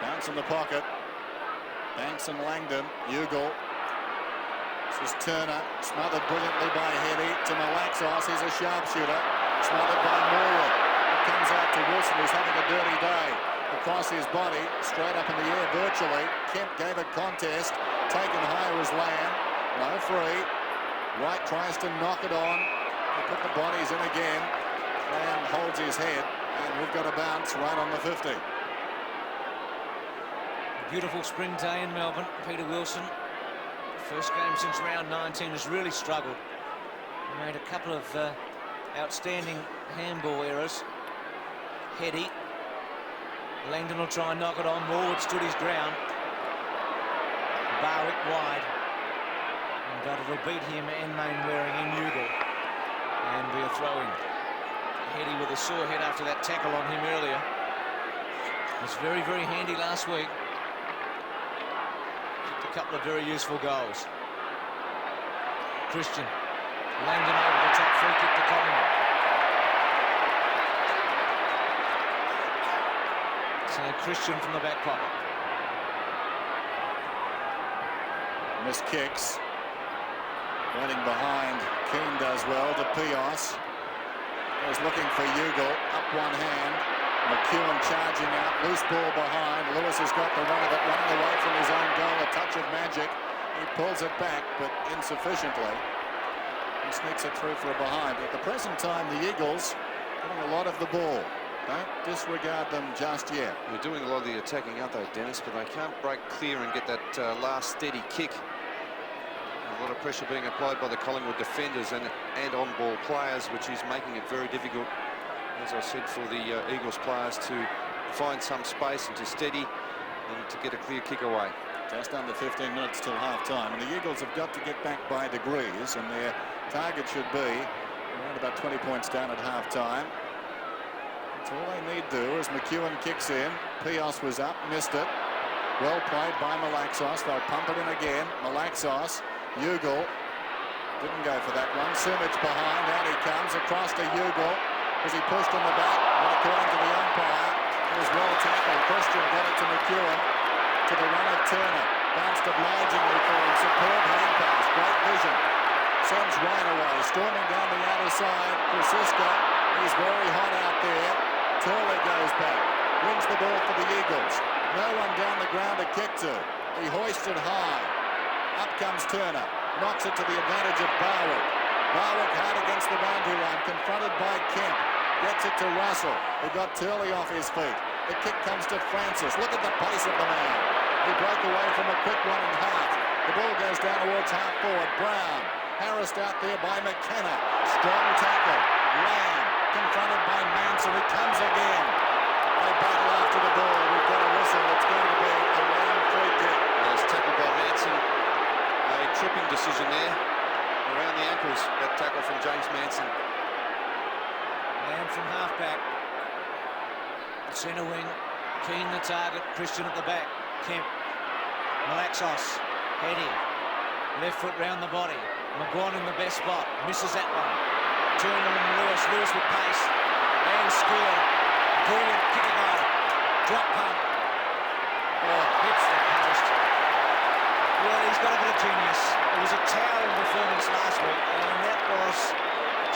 Bounce in the pocket. Banks and Langdon. Ugle. This is Turner. Smothered brilliantly by Heady. To Malaxos. He's a sharpshooter. Smothered by Morwood. It comes out to Wilson, who's having a dirty day. Across his body. Straight up in the air virtually. Kemp gave it contest. Taken higher as Lamb. No free. Wright tries to knock it on. They put the bodies in again. Lamb holds his head, and we've got a bounce right on the 50. Beautiful spring day in Melbourne. Peter Wilson, first game since round 19, has really struggled. He made a couple of outstanding handball errors. Heady. Langdon will try and knock it on. Morwood stood his ground. Barwick wide. But it'll beat him and Mainwaring in Ugle. And be a throw-in. Heady with a sore head after that tackle on him earlier. Was very, very handy last week. Kicked a couple of very useful goals. Christian. Langdon over the top, free kick to Collingwood. So Christian from the back pocket. Missed kicks. Running behind, Keane does well to Pios. Was looking for Ugle, up one hand. McEwen charging out, loose ball behind. Lewis has got the run of it, running away from his own goal, a touch of magic. He pulls it back, but insufficiently. He sneaks it through for a behind. At the present time, the Eagles getting a lot of the ball. Don't disregard them just yet. They're doing a lot of the attacking, aren't they, Dennis? But they can't break clear and get that last steady kick. A lot of pressure being applied by the Collingwood defenders and on-ball players, which is making it very difficult, as I said, for the Eagles players to find some space and to steady and to get a clear kick away. Just under 15 minutes till half-time, and the Eagles have got to get back by degrees, and their target should be around about 20 points down at half-time. That's all they need to do as McEwen kicks in. Pios was up, missed it. Well played by Malaxos. They'll pump it in again. Malaxos. Ugle Didn't go for that one. Sumich behind. Out he comes across to Ugle. Was he pushed in the back? Well, according to the umpire, it was well tackled. Christian got it to McEwen. To the run of Turner. Bounced obligingly for him. Superb hand pass. Great vision. Sends right away. Storming down the outer side. Krasiska. He's very hot out there. Turley goes back. Wins the ball for the Eagles. No one down the ground to kick to. He hoisted high. Up comes Turner. Knocks it to the advantage of Barwick. Barwick hard against the boundary line. Confronted by Kemp. Gets it to Russell. He got Turley off his feet. The kick comes to Francis. Look at the pace of the man. He broke away from a quick one in half. The ball goes down towards half forward. Brown. Harassed out there by McKenna. Strong tackle. Lamb. Confronted by Manson. He comes again. They battle after the ball. We've got a whistle. It's going to be a Lamb free kick. Nice tackle by Manson. A tripping decision there. Around the ankles. That tackle from James Manson. Lamb from half-back. Centre wing. Keane the target. Christian at the back. Kemp. Malaxos. Heading. Left foot round the body. McGuan in the best spot. Misses that one. Turner and Lewis. Lewis with pace. And scored. Brilliant kick a goal. Drop punt. Oh, hits the post. Well, he's got a bit of genius. It was a towering performance last week, and that was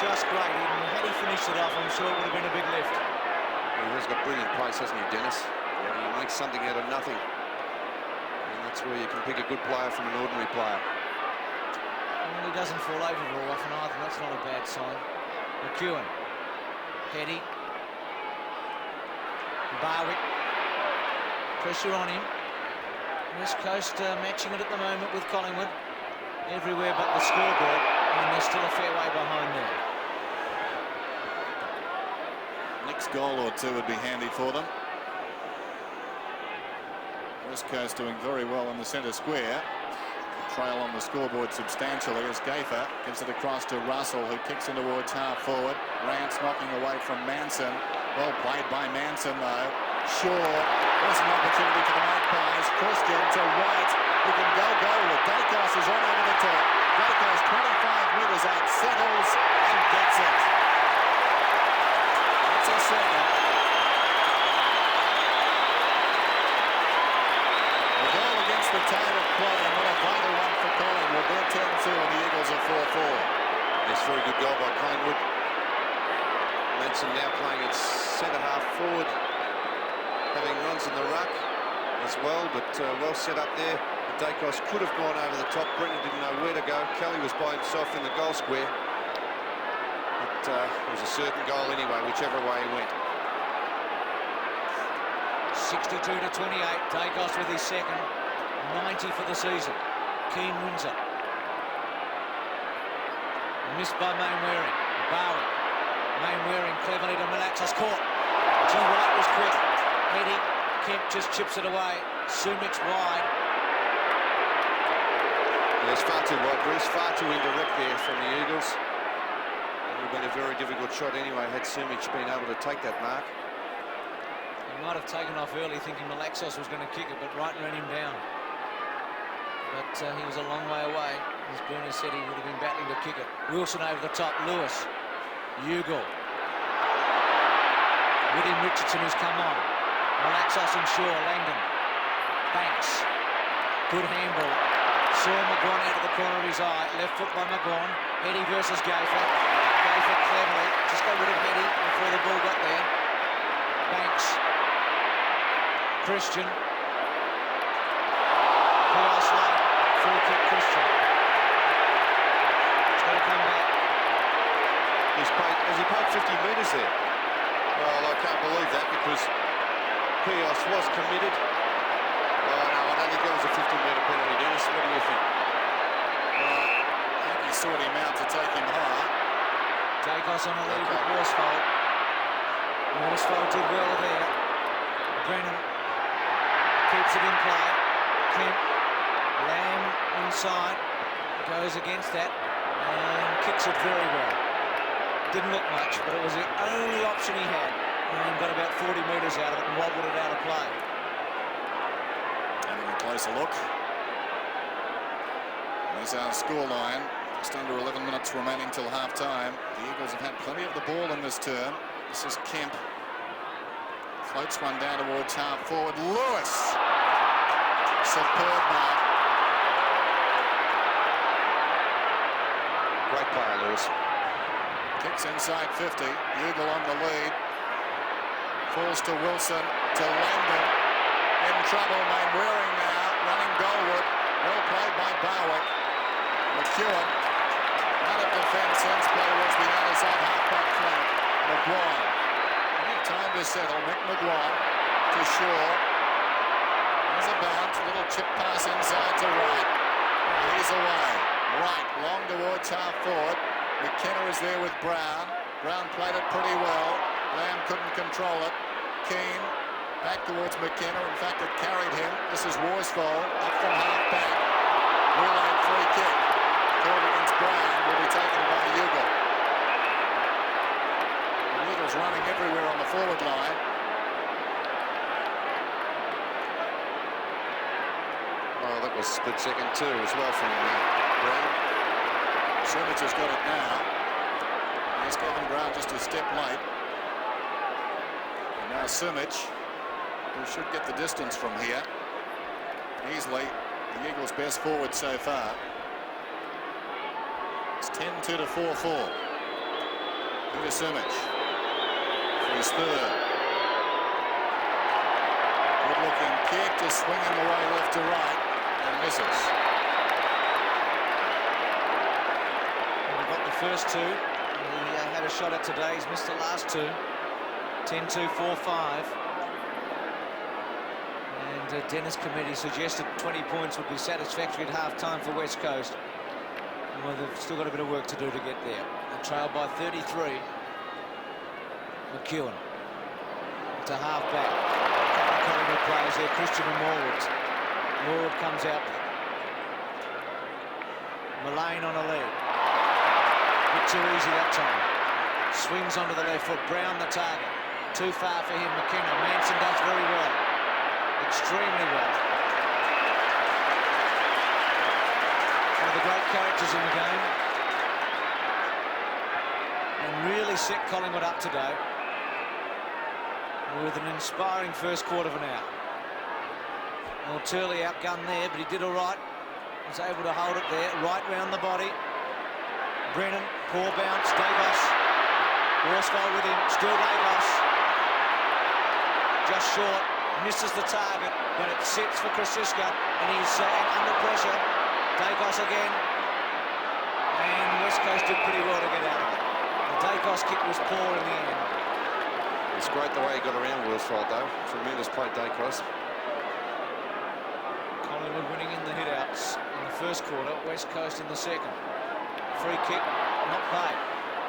just great. And had he finished it off, I'm sure it would have been a big lift. Well, he has got brilliant pace, hasn't he, Dennis? Yeah, he makes something out of nothing. And that's where you can pick a good player from an ordinary player. Well, he doesn't fall over very often either. That's not a bad sign. McEwen. Heady. Barwick. Pressure on him. West Coast matching it at the moment with Collingwood. Everywhere but the scoreboard. And they're still a fair way behind there. Next goal or two would be handy for them. West Coast doing very well in the centre square. Trail on the scoreboard substantially as Gafer gives it across to Russell, who kicks in towards half forward. Rance knocking away from Manson. Well played by Manson though. Shaw, there's an opportunity for the Magpies. Christian to right. He can go with. Dacos is on over the top. Dacos 25 metres out, settles and gets it. That's a second. A goal against the tide of play, and what a vital one for Collingwood. They're 10-2 and the Eagles are 4-4. Yes, very good goal by Collingwood. Manson now playing at centre half forward, having runs in the ruck as well, but well set up there. Dacos could have gone over the top. Brenton didn't know where to go. Kelly was by himself in the goal square. It was a certain goal anyway, whichever way he went. 62-28. Dacos with his second. 90 for the season. Keane wins it. Missed by Mainwaring. Barwick. Mainwaring cleverly to Malaxos. Caught. G. White was quick. Heady. Kemp just chips it away. Sumich wide. It's far too wide, Bruce. Far too indirect there from the Eagles. It would have been a very difficult shot anyway had Sumich been able to take that mark. He might have taken off early thinking Malaxos was going to kick it, but Wright ran him down. But he was a long way away. As Burners said, he would have been battling to kick it. Wilson over the top. Lewis. Ugle. William Richardson has come on. Malaxos and Shaw. Langdon. Banks. Good handball. Saw McGuan out of the corner of his eye. Left foot by McGuan. Heady versus Gafer. Gafer cleverly. Just got rid of Heady before the ball got there. Banks. Christian. Pass late. Free kick Christian. It's got to come back. Has he played 50 metres there? Well, I can't believe that because Pios was committed. Oh, no, I don't think that was a 50-metre penalty, Dennis. What do you think? I think he sought him out to take him high. Dacos on a lead with Worsfold. Worsfold did well there. Brennan keeps it in play. Kemp. Lamb inside. Goes against that and kicks it very well. Didn't look much, but it was the only option he had. And got about 40 metres out of it and wobbled it out of play. Having a closer look. There's our scoreline. Just under 11 minutes remaining till half-time. The Eagles have had plenty of the ball in this term. This is Kemp. Floats one down towards half-forward. Lewis! Superb mark. Great player, Lewis. Kicks inside 50. Eagle on the lead. Falls to Wilson, to Langdon. In trouble, made Wearing now. Running goalward. Well played by Barwick. McEwen. Out of defence. Sense play was the other side half-back flank. Maguire. Time to settle. Mick Maguire to Shaw. There's a bounce. Little chip pass inside to Wright. He's away. Wright long towards half-forward. McKenna is there with Brown. Brown played it pretty well. Lamb couldn't control it. Keane back towards McKenna. In fact, it carried him. This is Worsfold up from half-back. Relayed free kick. Called against Brown. Will be taken by Ugle. The Eagles running everywhere on the forward line. Oh, that was split second too as well from Brown. Sumich has got it now. There's Kevin Brown just a step late. And now Sumich, who should get the distance from here. Easily the Eagles' best forward so far. It's 10-2 to 4-4. Peter Sumich. Free spur. Good looking kick, just swinging the way left to right and misses. First two, he had a shot at today. He's missed the last two. 10-2, 4-5. And Dennis Committee suggested 20 points would be satisfactory at half-time for West Coast. Well, they've still got a bit of work to do to get there. They trail by 33. McEwen to half-back. Collingwood players there, Christian and Morwood. Morwood comes out. Mullane on a lead. Bit too easy that time. Swings onto the left foot. Brown the target. Too far for him. McKenna. Manson does very well. Extremely well. One of the great characters in the game. And really set Collingwood up today. With an inspiring first quarter of an hour. Well, Turley outgunned there, but he did all right. He was able to hold it there. Right round the body. Brennan, poor bounce, Dagos. Worsfold with him, still Dagos. Just short, misses the target, but it sits for Krasiska, and he's under pressure. Dagos again. And West Coast did pretty well to get out of it. The Dagos kick was poor in the end. It's great the way he got around Worsfold though. Tremendous play, Dacos. Collingwood winning in the hit-outs in the first quarter, West Coast in the second. Free kick, not played.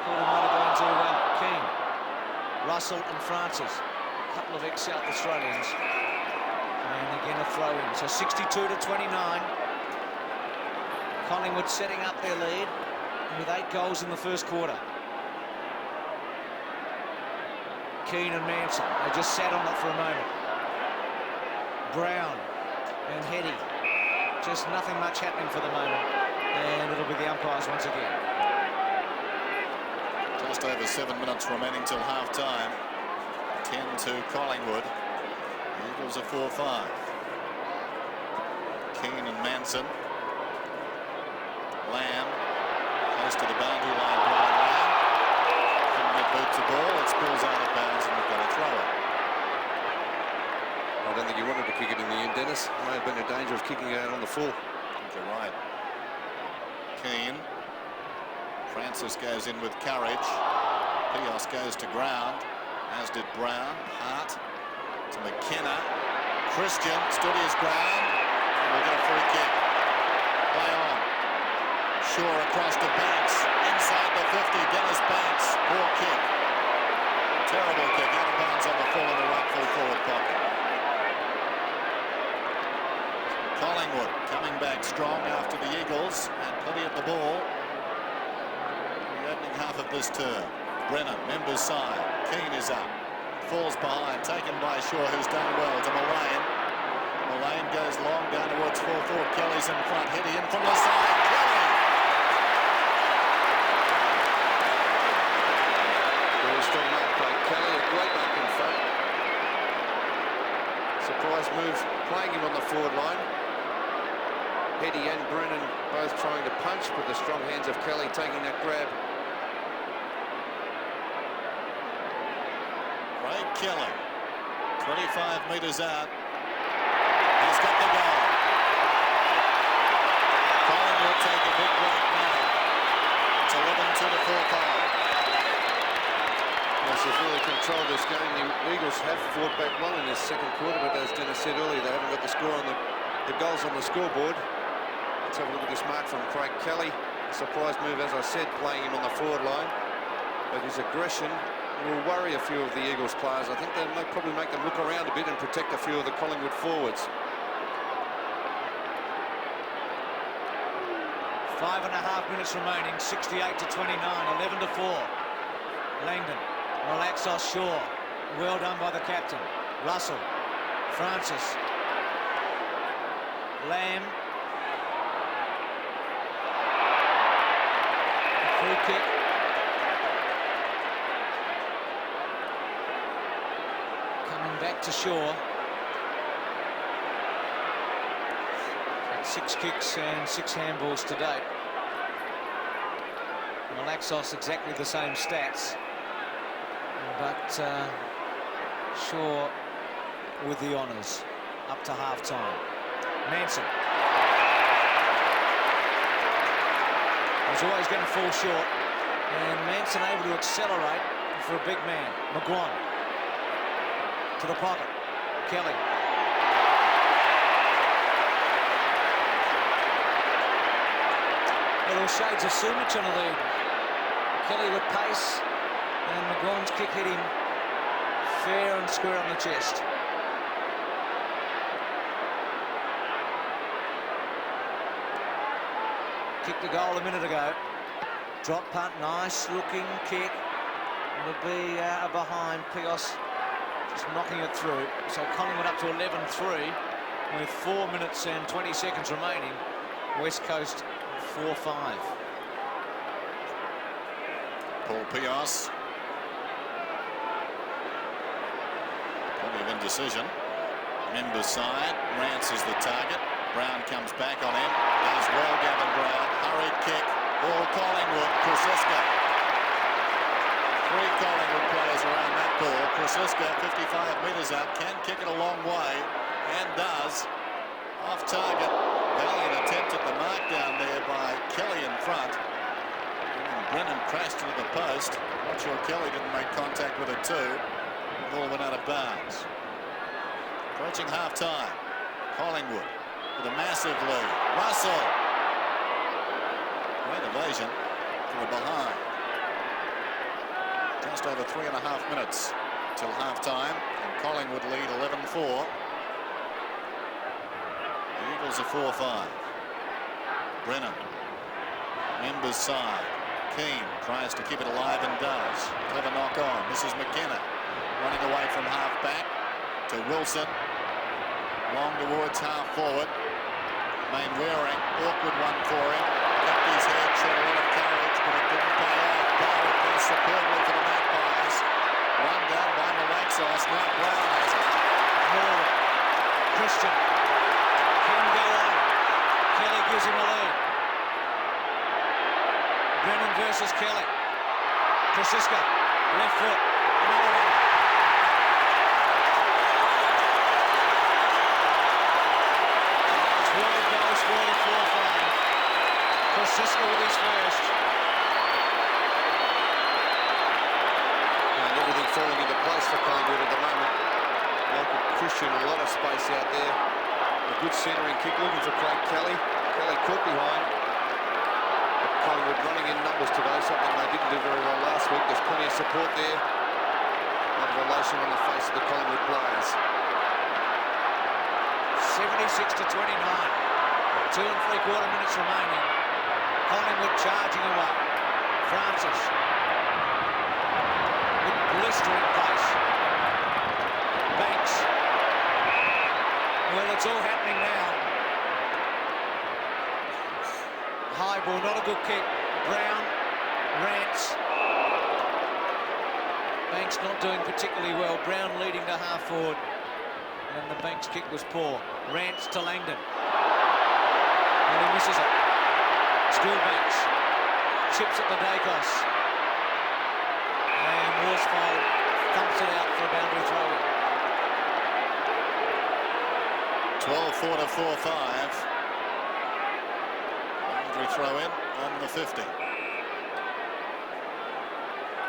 Thought it might have gone to Keane. Russell and Francis, a couple of ex-South Australians. And again a throw in. So 62 to 29. Collingwood setting up their lead with 8 goals in the first quarter. Keane and Manson, they just sat on it for a moment. Brown and Heady, just nothing much happening for the moment. And it'll be the umpires once again. Just over 7 minutes remaining till half-time. 10-2 Collingwood. The Eagles are 4-5. Keane and Manson. Lamb close to the boundary line. Lamb couldn't get boot to ball. It spills out of bounds and we've got to throw it. I don't think he wanted to kick it in the end, Dennis. May have been in danger of kicking it out on the full. I think you're right. Keane. Francis goes in with courage. Pios goes to ground, as did Brown. Hart to McKenna. Christian stood his ground. And we'll get a free kick. Play on. Shaw across to Banks. Inside the 50, Dennis Banks. Poor kick. Terrible kick. Out of bounds on the full in the right full forward pocket. Collingwood coming back strong after the Eagles had plenty of the ball. The opening half of this term. Brennan, members side. Keane is up. Falls behind, taken by Shaw, who's done well, to Mullane. Mullane goes long down towards full forward. Kelly's in front, Heady in from the side. Kelly! Craig Kelly, a great mark in front. Surprise move, playing him on the forward line. Eddie and Brennan both trying to punch, but the strong hands of Kelly taking that grab. Craig Kelly, 25 metres out. He's got the goal. Collingwood take a big break now. It's 11-2 to 4-5. Yes, they've really controlled this game. The Eagles have fought back well in this second quarter, but as Dennis said earlier, they haven't got the score on the goals on the scoreboard. Let's have a look at this mark from Craig Kelly. A surprise move, as I said, playing him on the forward line. But his aggression will worry a few of the Eagles players. I think they'll probably make them look around a bit and protect a few of the Collingwood forwards. 5.5 minutes remaining, 68 to 29, 11 to 4. Langdon, Malaxos, Shaw. Well done by the captain. Russell, Francis, Lamb. Free kick. Coming back to Shaw. 6 kicks and 6 handballs to date. Malaxos exactly the same stats, but Shaw with the honours up to half-time. Manson was always going to fall short, and Manson able to accelerate for a big man. McGuan to the pocket. Kelly. Little shades of Sumich on the lead. Kelly with pace, and McGuan's kick hit him fair and square on the chest. Kicked a goal a minute ago. Drop punt, nice looking kick. It'll be behind Pios, just knocking it through. So Collingwood up to 11-3 with 4 minutes and 20 seconds remaining. West Coast 4-5. Paul Pios. Plenty of indecision. Members side. Rance is the target. Brown comes back on him. Does well, Gavin Brown. Hurried kick. All Collingwood. Krasiska. 3 Collingwood players around that ball. Krasiska, 55 metres out, can kick it a long way, and does. Off target. Valiant attempt at the mark down there by Kelly in front. And Brennan crashed into the post. Not sure Kelly didn't make contact with it too. The ball went out of bounds. Approaching half-time. Collingwood with a massive lead. Russell. Great evasion to the behind. Just over 3.5 minutes till half-time, and Collingwood lead 11-4. The Eagles are 4-5. Brennan. Members side. Keane tries to keep it alive and does. Clever knock on. This is McKenna running away from half-back to Wilson. Long towards half-forward. Mainwaring, awkward one for him. Kept his head, showed a lot of courage, but it didn't pay off. Barrett goes superbly for the Magpies. Run down by Malaxos. Now Brown has it. Moore. Christian can go on. Kelly gives him a lead. Brennan versus Kelly. Krasiska, left foot. Another one. Goals 44-5. Krasiska with his first. And everything falling into place for Collingwood at the moment. Michael Christian, a lot of space out there. A good centering kick, looking for Craig Kelly. Kelly caught behind. But Collingwood running in numbers today, something they didn't do very well last week. There's plenty of support there. A lot of elation on the face of the Collingwood players. 76 to 29. 2 3/4 minutes remaining. Collingwood charging away. Francis with blistering pace. Banks. Well, it's all happening now. High ball, not a good kick. Brown, Rance. Banks not doing particularly well. Brown leading to half forward. And the Banks kick was poor. Rance to Langdon. And he misses it. Still Banks. Chips at the Dacos. And Worsfold thumps it out for a boundary throw-in. 12-4 to 4-5. Boundary throw-in on the 50.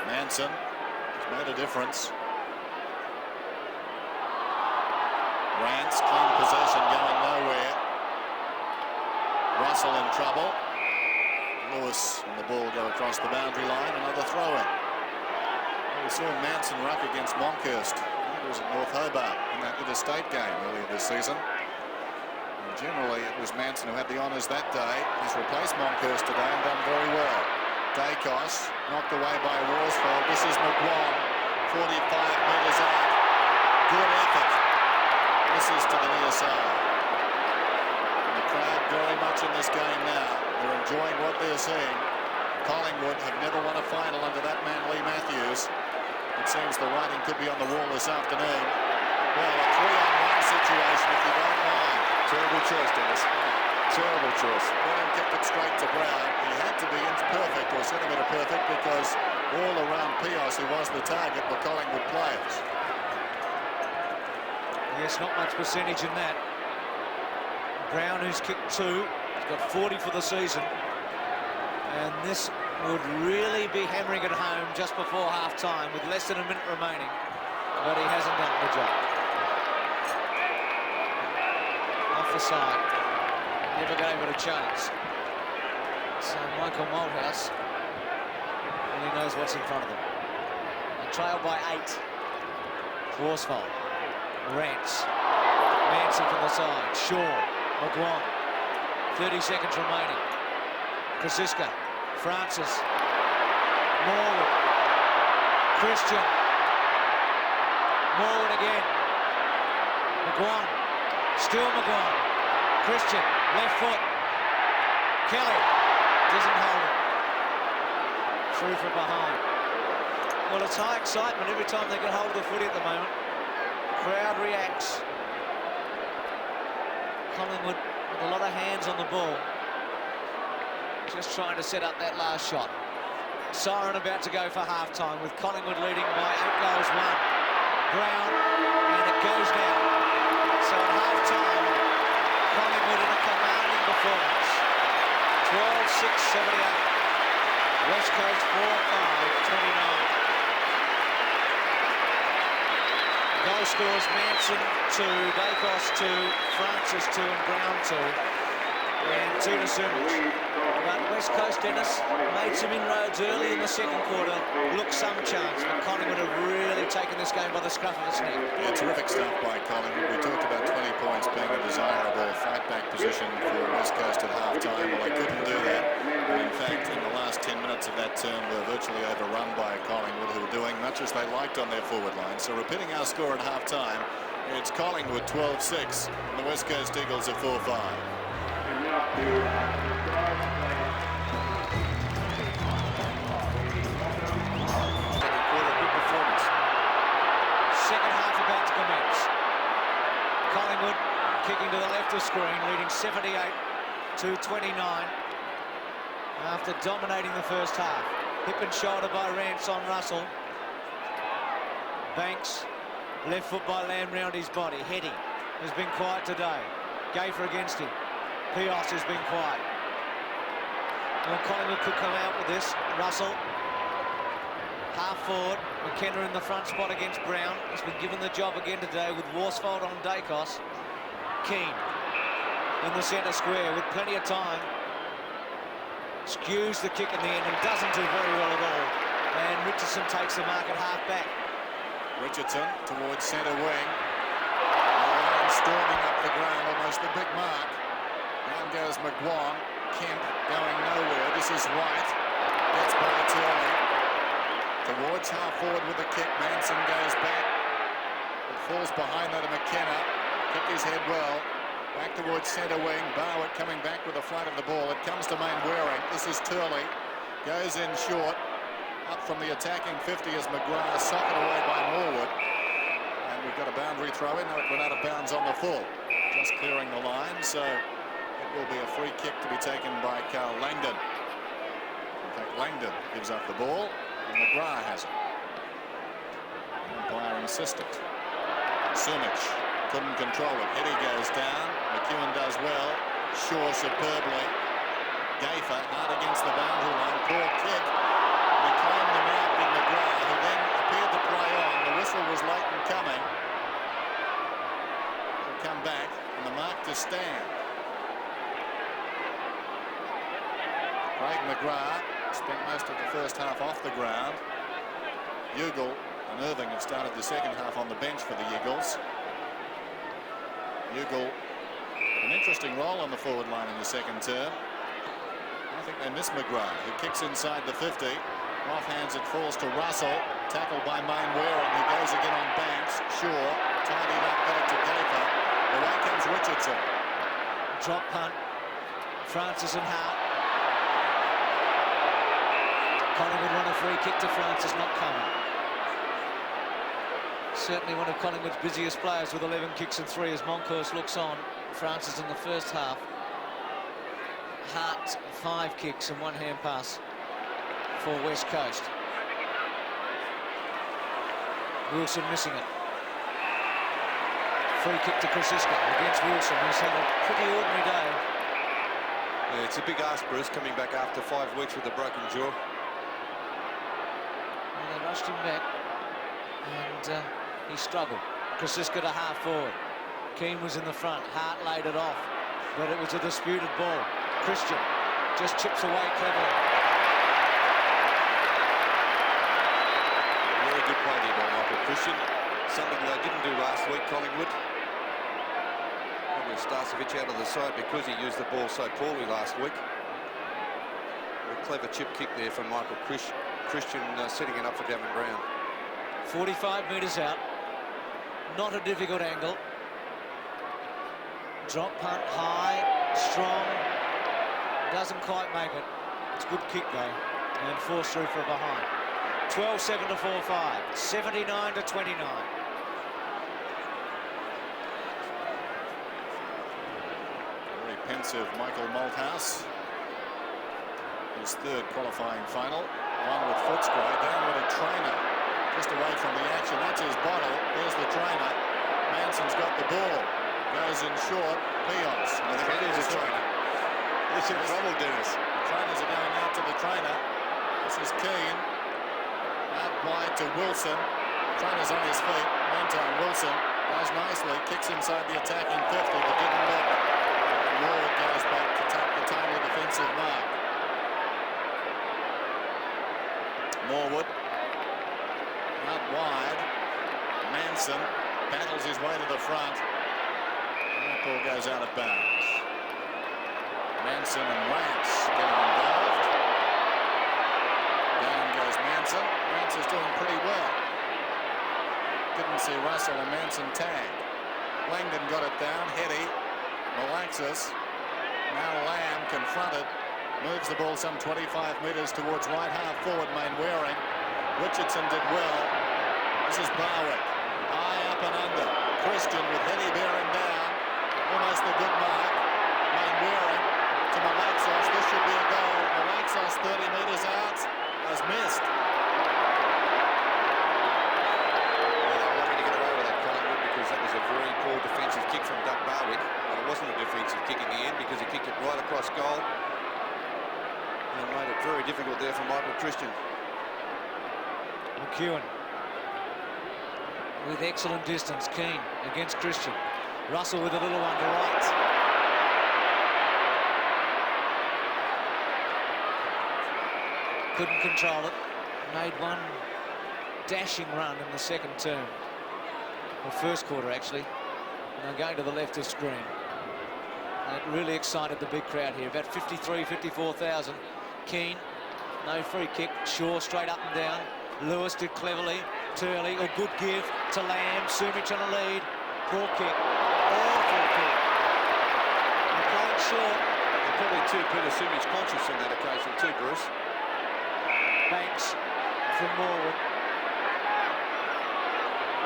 Manson has made a difference. Rance, clean possession, going nowhere. Russell in trouble. Lewis and the ball go across the boundary line. Another throw-in. We saw Manson ruck against Monkhurst. He was at North Hobart in that interstate game earlier this season. And generally, it was Manson who had the honours that day. He's replaced Monkhurst today and done very well. Dacos knocked away by Worsfold. This is McGuan, 45 metres out. Good effort. Misses to the near side. And the crowd very much in this game now. They're enjoying what they're seeing. Collingwood have never won a final under that man Lee Matthews. It seems the writing could be on the wall this afternoon. Well, a 3-on-1 situation if you don't mind. Terrible choice, Dennis. Terrible choice. Brown kicked it straight to Brown. He had to be inch perfect or centimetre perfect because all around Pios, who was the target, were Collingwood players. Yes, not much percentage in that. Brown, who's kicked 2, has got 40 for the season. And this would really be hammering it home just before half-time with less than a minute remaining. But he hasn't done the job. Off the side. Never gave it a chance. So Michael Malthouse really knows what's in front of them. A trail by 8. Worsfold. Rance. Manson from the side. Shaw. McGuan. 30 seconds remaining. Krasiska. Francis. Morwood. Christian. Morwood again. McGuan. Still McGuan. Christian. Left foot. Kelly. Doesn't hold it. Through from behind. Well, it's high excitement every time they get hold of the footy at the moment. Crowd reacts. Collingwood with a lot of hands on the ball. Just trying to set up that last shot. Siren about to go for half-time with Collingwood leading by 8 goals 1. Brown, and it goes down. So at half-time, Collingwood in a commanding performance. 12-6-78. West Coast 4-5-29. Goal scores Manson 2, Dacos 2, Francis 2 and Brown 2. And 2 to Sumich. But West Coast, Dennis, made some inroads early in the second quarter. Looked some chance, but Collingwood have really taken this game by the scruff of its neck. Yeah, terrific stuff by Collingwood. We talked about 20 points being a desirable fight-back position for West Coast at half-time. Well, they couldn't do that. And in fact, in the last 10 minutes of that term, they were virtually overrun by Collingwood, who were doing much as they liked on their forward line. So repeating our score at half-time, it's Collingwood 12-6, and the West Coast Eagles are 4-5. Second half about to commence. Collingwood kicking to the left of screen, leading 78-29 after dominating the first half. Hip and shoulder by Rance on Russell. Banks, left foot by Lamb round his body. Heady has been quiet today. Gafer against him. Pios has been quiet. Well, Collingwood could come out with this. Russell, half forward. McKenna in the front spot against Brown. He's been given the job again today with Worsfold on Dacos. Keane in the centre square with plenty of time. Skews the kick in the end and doesn't do very well at all. And Richardson takes the mark at half back. Richardson towards centre wing. Storming up the ground, almost a big mark. Down goes McGuan. Kemp going nowhere. This is White. Gets by Turley. Towards half forward with the kick. Manson goes back. It falls behind that of McKenna. Kicked his head well. Back towards centre wing. Barwick coming back with the flight of the ball. It comes to Mainwaring. This is Turley. Goes in short. up from the attacking 50 as McGrath socked away by Morwood. And we've got a boundary throw in. No, it went out of bounds on the full. Just clearing the line, so it will be a free kick to be taken by Carl Langdon. In fact, Langdon gives up the ball, and McGrath has it. Umpire insistent. Sumich couldn't control it. Eddie goes down. McEwen does well. Shaw superbly. Gayfer hard against the boundary line. Poor kick. He claimed the mark in McGrath, who then appeared to play on. The whistle was late in coming. He'll come back, and the mark to stand. Craig McGrath spent most of the first half off the ground. Ugle and Irving have started the second half on the bench for the Eagles. Ugle, an interesting role on the forward line in the second term. I think they miss McGrath, who kicks inside the 50. Offhands it falls to Russell. Tackled by Mainwaring, who goes again on Banks. Shaw, tidied up, got it to Gayfer. Away comes Richardson. Drop punt. Francis and Hart. Collingwood won a free kick to Francis, not coming. Certainly one of Collingwood's busiest players with 11 kicks and 3 as Monkhorst looks on. Francis in the first half. Hart 5 kicks and 1 hand pass for West Coast. Wilson missing it. Free kick to Krasiska against Wilson, who's had a pretty ordinary day. Yeah, it's a big ask, Bruce, coming back after 5 weeks with a broken jaw. And they rushed him back, and he struggled. Krasiska to half forward. Keane was in the front. Hart laid it off, but it was a disputed ball. Christian just chips away cleverly. Very good play there by Michael Christian. Something they didn't do last week, Collingwood. Probably Starcevic out of the side because he used the ball so poorly last week. A clever chip kick there from Michael Christian setting it up for Gavin Brown. 45 metres out. Not a difficult angle. Drop punt high, strong. Doesn't quite make it. It's a good kick though, and forced through for a behind. 12-7 to 4-5, 79 to 29. Very pensive Michael Malthouse. His third qualifying final. One with Footscray, down with a trainer. Just away from the action. That's his bottle. There's the trainer. Manson's got the ball. Goes in short. Pios. I think it is a trainer. It's in trouble, Dennis. Trainers are going out to the trainer. This is Keane. Out wide to Wilson. Trainer's on his feet. Meantime, Wilson goes nicely. Kicks inside the attacking 50, but didn't look. Ward goes back to take the totally defensive mark. Morwood. Out wide. Manson battles his way to the front. And that ball goes out of bounds. Manson and Rance getting involved. Down goes Manson. Rance is doing pretty well. Didn't see Russell and Manson tag. Langdon got it down. Heady. Malaxis. Now Lamb confronted. Moves the ball some 25 metres towards right half forward Mainwaring. Richardson did well. This is Barwick. High up and under. Christian with Heady bearing down. Almost a good mark. Mainwaring to Malaxos. This should be a goal. Malaxos 30 metres out. Has missed. Well, they were lucky to get away with that, Collingwood, because that was a very poor defensive kick from Doug Barwick. But it wasn't a defensive kick in the end because he kicked it right across goal. And made it very difficult there for Michael Christian. McEwen with excellent distance. Keane against Christian. Russell with a little one to right. Couldn't control it. Made one dashing run in the second term. The first quarter, actually. And going to the left of screen. And it really excited the big crowd here. About 53, 54,000. Keane, no free kick. Shaw straight up and down. Lewis did cleverly. Turley, a good give to Lamb. Sumich on a lead. Poor kick. Awful kick. And playing short. Probably too Peter Sumich conscious on that occasion too, Bruce. Banks from Morwood.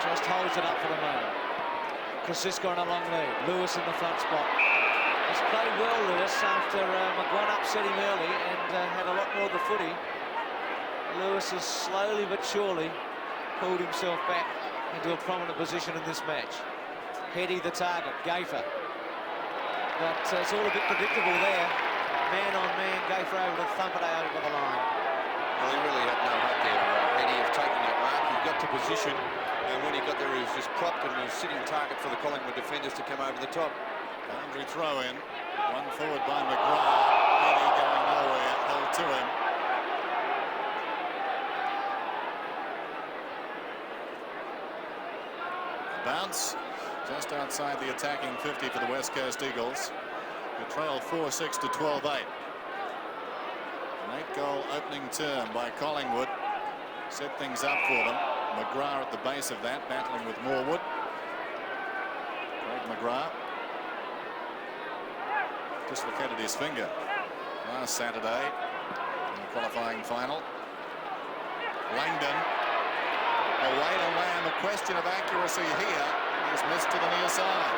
Just holds it up for the moment. Francisco on a long lead. Lewis in the front spot. He's played well, Lewis, after McGuan upset him early and had a lot more of the footy. Lewis has slowly but surely pulled himself back into a prominent position in this match. Heady the target, Gayfer. But it's all a bit predictable there. Man on man, Gayfer able to thump it over the line. Well, he really had no hope there. Heady of taking that mark. He got to position, and when he got there, he was just propped and a sitting target for the Collingwood defenders to come over the top. Boundary throw in. One forward by McGrath. Heady going nowhere. Held to him. Bounce just outside the attacking 50 for the West Coast Eagles, who trail 4-6 to 12-8. An 8-goal opening term by Collingwood set things up for them. McGrath at the base of that, battling with Morwood. Craig McGrath dislocated his finger last Saturday in the qualifying final. Langdon away to Lamb, a question of accuracy here. He's missed to the near side.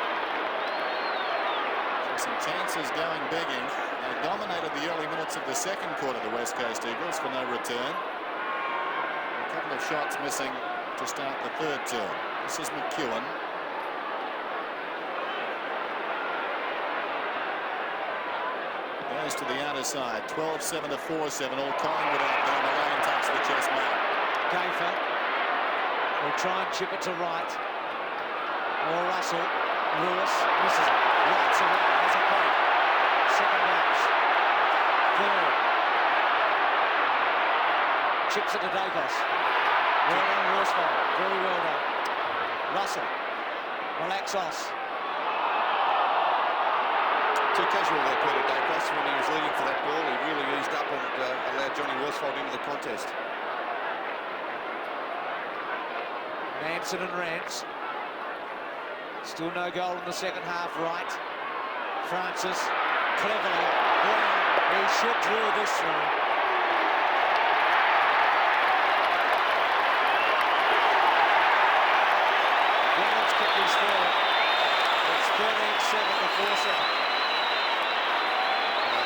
So some chances going begging. They dominated the early minutes of the second quarter, the West Coast Eagles, for no return. A couple of shots missing to start the third term. This is McEwen. Goes to the outer side. 12-7 to 4-7. All Collingwood out there. Malone takes the chest mark. Gayfer will try and chip it to right. Or Russell. Lewis misses it. Lights away. Has a point. Second bounce. Third. Chips it to Dacos. Well done, Worsfold. Very well done. Russell. Malaxos. Too casual there, Peter Dacos. When he was leading for that ball, he really eased up and allowed Johnny Worsfold into the contest. Manson and Rance. Still no goal in the second half, right. Francis, cleverly. Brown, he should drill this through. Brown's kicked his third. It's 13-7 to 4-7.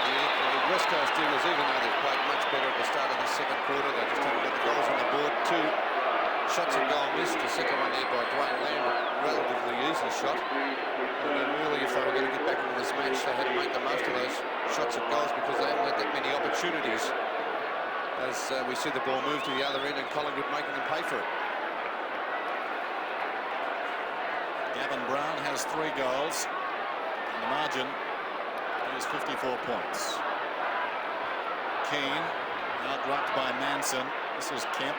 The West Coast Eagles, even though they've played much better at the start of the second quarter, they just haven't got the goals on the board. 2 shots at goal missed. The second one there by Dwayne Lamb, a relatively easy shot. And really, if they were going to get back into this match, they had to make the most of those shots at goals because they haven't had that many opportunities. As we see the ball move to the other end and Collingwood making them pay for it. Gavin Brown has 3 goals. And the margin is 54 points. Keane out-rucked by Manson. This is Kemp.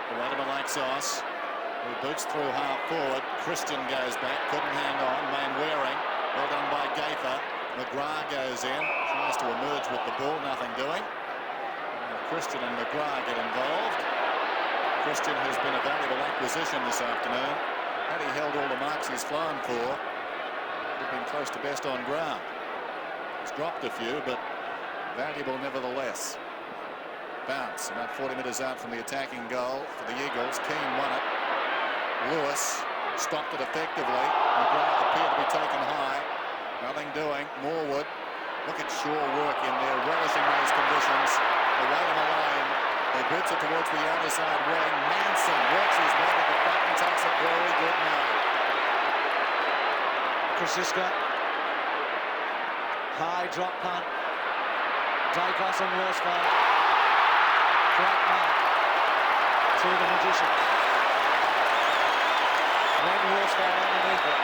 Away to Malaxos, who boots through half forward. Christian goes back, couldn't hang on. Waring, well done by Gayfer. McGrath goes in, tries to emerge with the ball, nothing doing. Christian and McGrath get involved. Christian has been a valuable acquisition this afternoon. Had he held all the marks he's flown for, would have been close to best on ground. He's dropped a few, but valuable nevertheless. Bounce about 40 metres out from the attacking goal for the Eagles. Keane won it. Lewis stopped it effectively. McGrath appeared to be taken high. Nothing doing. Morwood. Look at Shaw work in there, relishing those conditions. Away to Malone. He boots it towards the outer side wing. Manson works his way to the front and takes a very good mark. Francisco. High drop punt. Dacos and Worsfold. Great mark to the magician. Then Worsfold underneath it.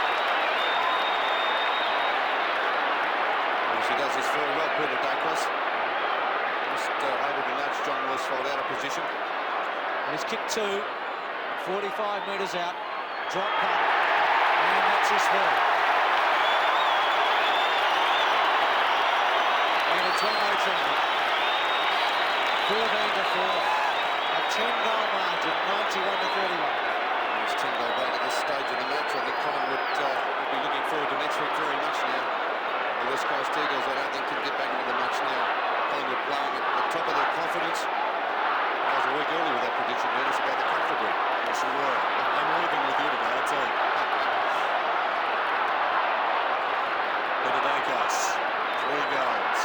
Yes, he does this very well, Peter Dacos. Just able to nudge John Worsfold out of position. And he's kicked 2, 45 metres out, drop punt, and that's his third. And it's 1-0 Trenton. 14 to 4. A 10-goal margin, 91 to 31. It's 10-goal break at this stage of the match. I think Collingwood will be looking forward to next week very much now. The West Coast Eagles, I don't think, can get back into the match now. Collingwood playing at the top of their confidence. As a week earlier with that prediction, Dennis, about the comfortable. Yes, you were. I'm leaving with you today, too. Dacos, 3 goals.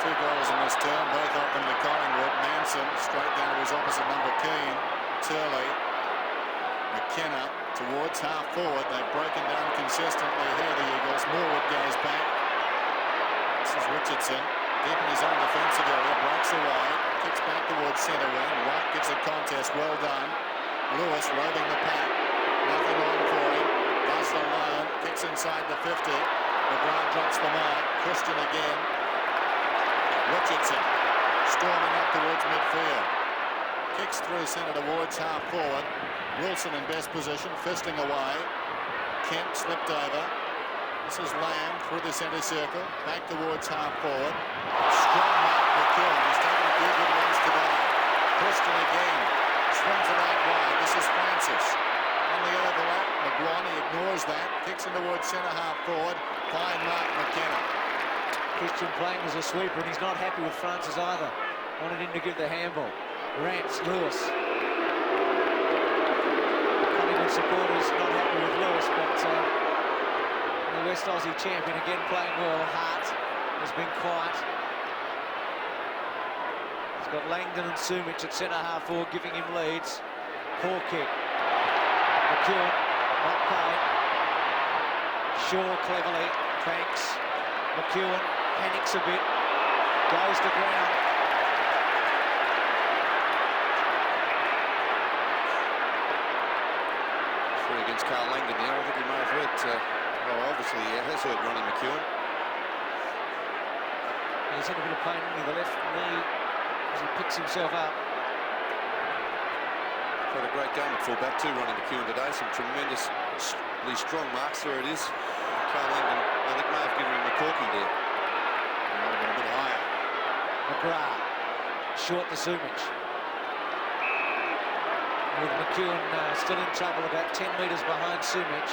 2 goals in this term, both of them to Collingwood. Manson straight down to his opposite number, Keane. Turley. McKenna towards half forward. They've broken down consistently here, the Eagles. Morwood goes back. This is Richardson. Deep in his own defensive area. Breaks away. Kicks back towards centre wing. White gives a contest. Well done. Lewis roving the pack. Nothing on for him. Does alone. Kicks inside the 50. McGrath drops the mark. Christian again. Richardson storming up towards midfield. Kicks through centre towards half forward. Wilson in best position, fisting away. Kemp slipped over. This is Lamb through the centre circle. Back towards half forward. Strong mark for McKeown. He's taken a few good ones today. Christian again. Swings it out wide. This is Francis. On the overlap, McGuan, he ignores that. Kicks in towards centre half forward. Fine mark, McKenna. Christian playing as a sweeper, and he's not happy with Francis either. Wanted him to give the handball. Rance, Lewis. Collingwood supporters not happy with Lewis, but the West Aussie champion again playing well. Hart has been quiet. He's got Langdon and Sumich at centre half forward, giving him leads. Poor kick. McKeown, not paid. Shaw cleverly, Banks. McKeown panics a bit, goes to ground. Free against Carl Langdon there. I think he may have hurt, well, obviously he has hurt Ronnie McKeown. He's had a bit of pain in the left knee as he picks himself up. Had a great game at fullback too, Ronnie McKeown today. Some tremendously strong marks. There it is. Carl Langdon, I think, may have given him the corky there. Might have been a bit higher. McGrath, short to Sumich. With McKeown still in trouble, about 10 metres behind Sumich.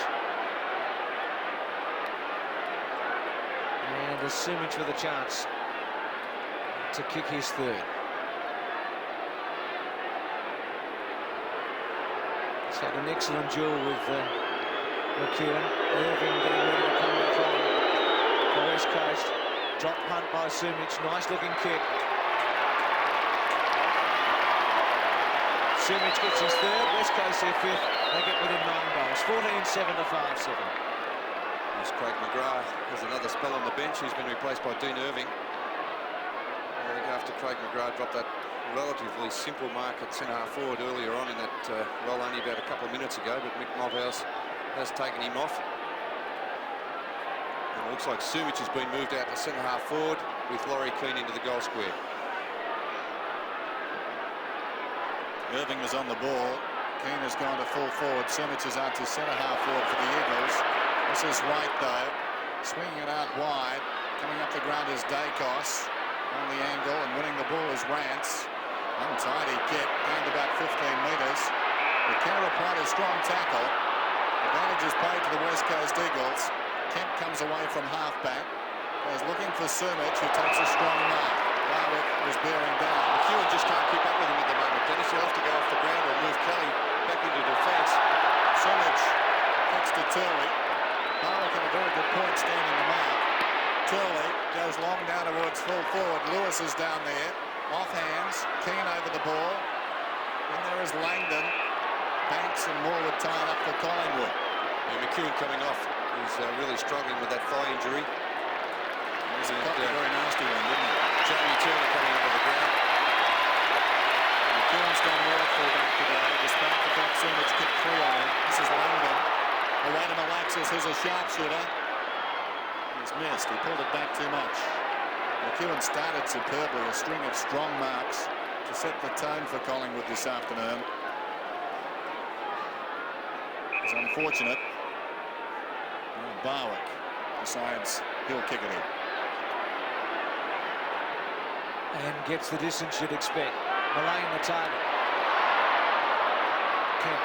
And there's Sumich with a chance to kick his third. He's had an excellent duel with McKeown. Irving getting ready to come back on for West Coast. Drop punt by Sumich. Nice looking kick. Sumich gets his third. West Coast their fifth. They get within 9 goals. 14-7 to 5-7. There's Craig McGrath. There's another spell on the bench. He's been replaced by Dean Irving. I think after Craig McGrath dropped that relatively simple mark at centre half forward earlier on in that, well, only about a couple of minutes ago, but Mick Malthouse has taken him off. And it looks like Sumich has been moved out to centre half forward with Laurie Keane into the goal square. Irving is on the ball. Keane has gone to full forward. Sumich is out to centre half forward for the Eagles. This is White though, swinging it out wide. Coming up the ground is Dacos on the angle, and winning the ball is Rance. Untidy kick down to about 15 metres. McKenna applied a strong tackle. Advantage is paid to the West Coast Eagles. Kemp comes away from halfback. Is looking for Sumich, who takes a strong mark. Barwick was bearing down. McEwen just can't keep up with him at the moment, Dennis. He'll have to go off the ground or move Kelly back into defence. Sumich kicks to Turley. Barwick at a very good point standing the mark. Turley goes long down towards full forward. Lewis is down there. Off hands. Keane over the ball. And there is Langdon. Banks and Morwood tied up for Collingwood. Yeah, McEwen coming off. He's really struggling with that thigh injury. He's a very nasty one, didn't he? Jamie Turner coming over the ground. McEwen's done well at fullback today, despite the fact Sumich kicked 3 on him. This is Langdon. Away to Malaxis, who's a sharpshooter. He's missed. He pulled it back too much. McEwen started superbly, a string of strong marks to set the tone for Collingwood this afternoon. It's unfortunate. Barwick decides he'll kick it in. And gets the distance you'd expect. Mullane the target. Kemp,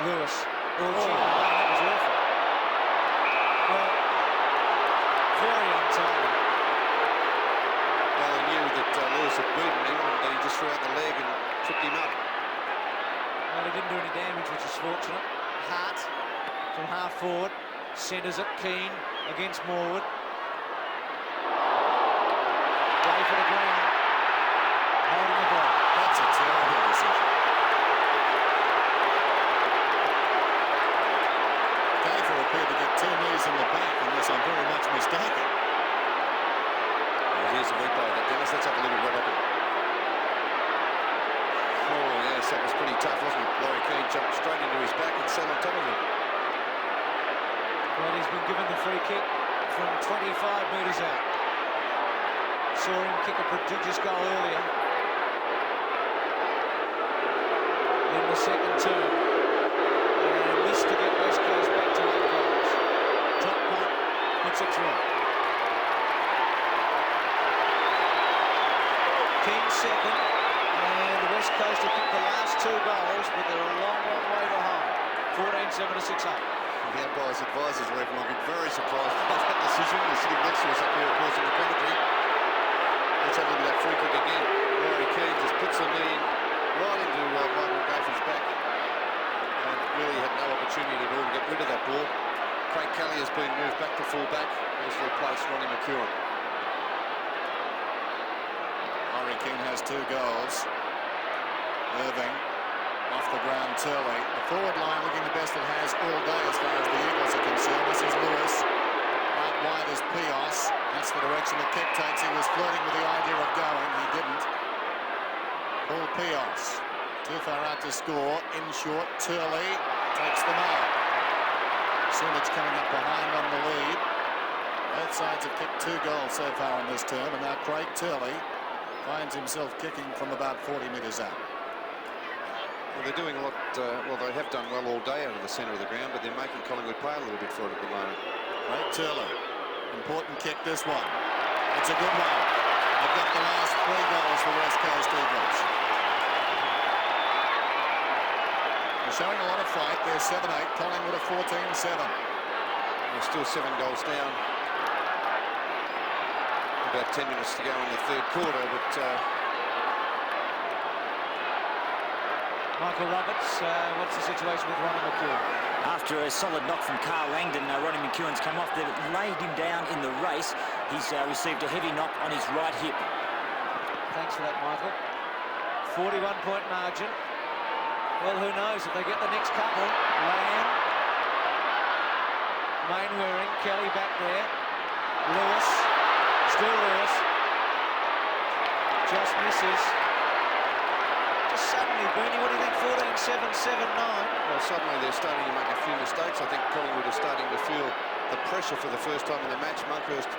Lewis. Oh, gee, that was awful. Well, very untidy. Well, he knew that Lewis had beaten him, and he just threw out the leg and tripped him up. Well, he didn't do any damage, which is fortunate. Hart from half forward, centres it. Keane against Morwood. Way for the ground. Holding the ball. That's a terrible decision. Gaffer appeared to get 2 knees in the back, unless I'm very much mistaken. Well, here's the replay of that, Dennis. Let's have a look at what happened. Oh, yes, that was pretty tough, wasn't it? Laurie Keane jumped straight into his back and sat on top of him. Well, he's been given the free kick from 25 metres out. Saw him kick a prodigious goal earlier in the second term. And this to get West Coast back to 8 goals. Drop punt, puts it through. King second, and the West Coast have kicked the last 2 goals, but they're a long, long way behind. 14-7 to 6-8. The umpire's advisors were will be very surprised by that decision. They're sitting next to us up here, of course, in the commentary. Let's have a look at that free kick again. Laurie Keane just puts a knee right into Michael Gaffer's back, and really had no opportunity at all to get rid of that ball. Craig Kelly has been moved back to full back. He's replaced Ronnie McEwen. Laurie Keane has 2 goals. Irving off the ground, Turley. The forward line looking the best it has all day as far as the Eagles are concerned. This is Lewis. Right wide is Pios. That's the direction the kick takes. He was flirting with the idea of going. He didn't. Paul Pios. Too far out to score. In short, Turley takes the mark. Sumich coming up behind on the lead. Both sides have kicked 2 goals so far in this term, and now Craig Turley finds himself kicking from about 40 metres out. Well, they're doing a lot, well, they have done well all day out of the centre of the ground, but they're making Collingwood pay a little bit for it at the moment. Craig Turley. Important kick, this one. It's a good one. They've got the last 3 goals for West Coast Eagles. They're showing a lot of fight. They're 7-8. Collingwood are 14-7. They're still 7 goals down. About 10 minutes to go in the 3rd quarter, but Michael Roberts, what's the situation with Ronnie McEwen? After a solid knock from Carl Langdon, Ronnie McEwen's come off. They've laid him down in the race. He's received a heavy knock on his right hip. Thanks for that, Michael. 41-point margin. Well, who knows if they get the next couple. Lamb, Mainwaring, Kelly back there. Lewis, still Lewis. Just misses. Suddenly, Bernie, what do you think? 14-7, 7-9. well, suddenly they're starting to make a few mistakes. I think Collingwood are starting to feel the pressure for the first time in the match. Monkhurst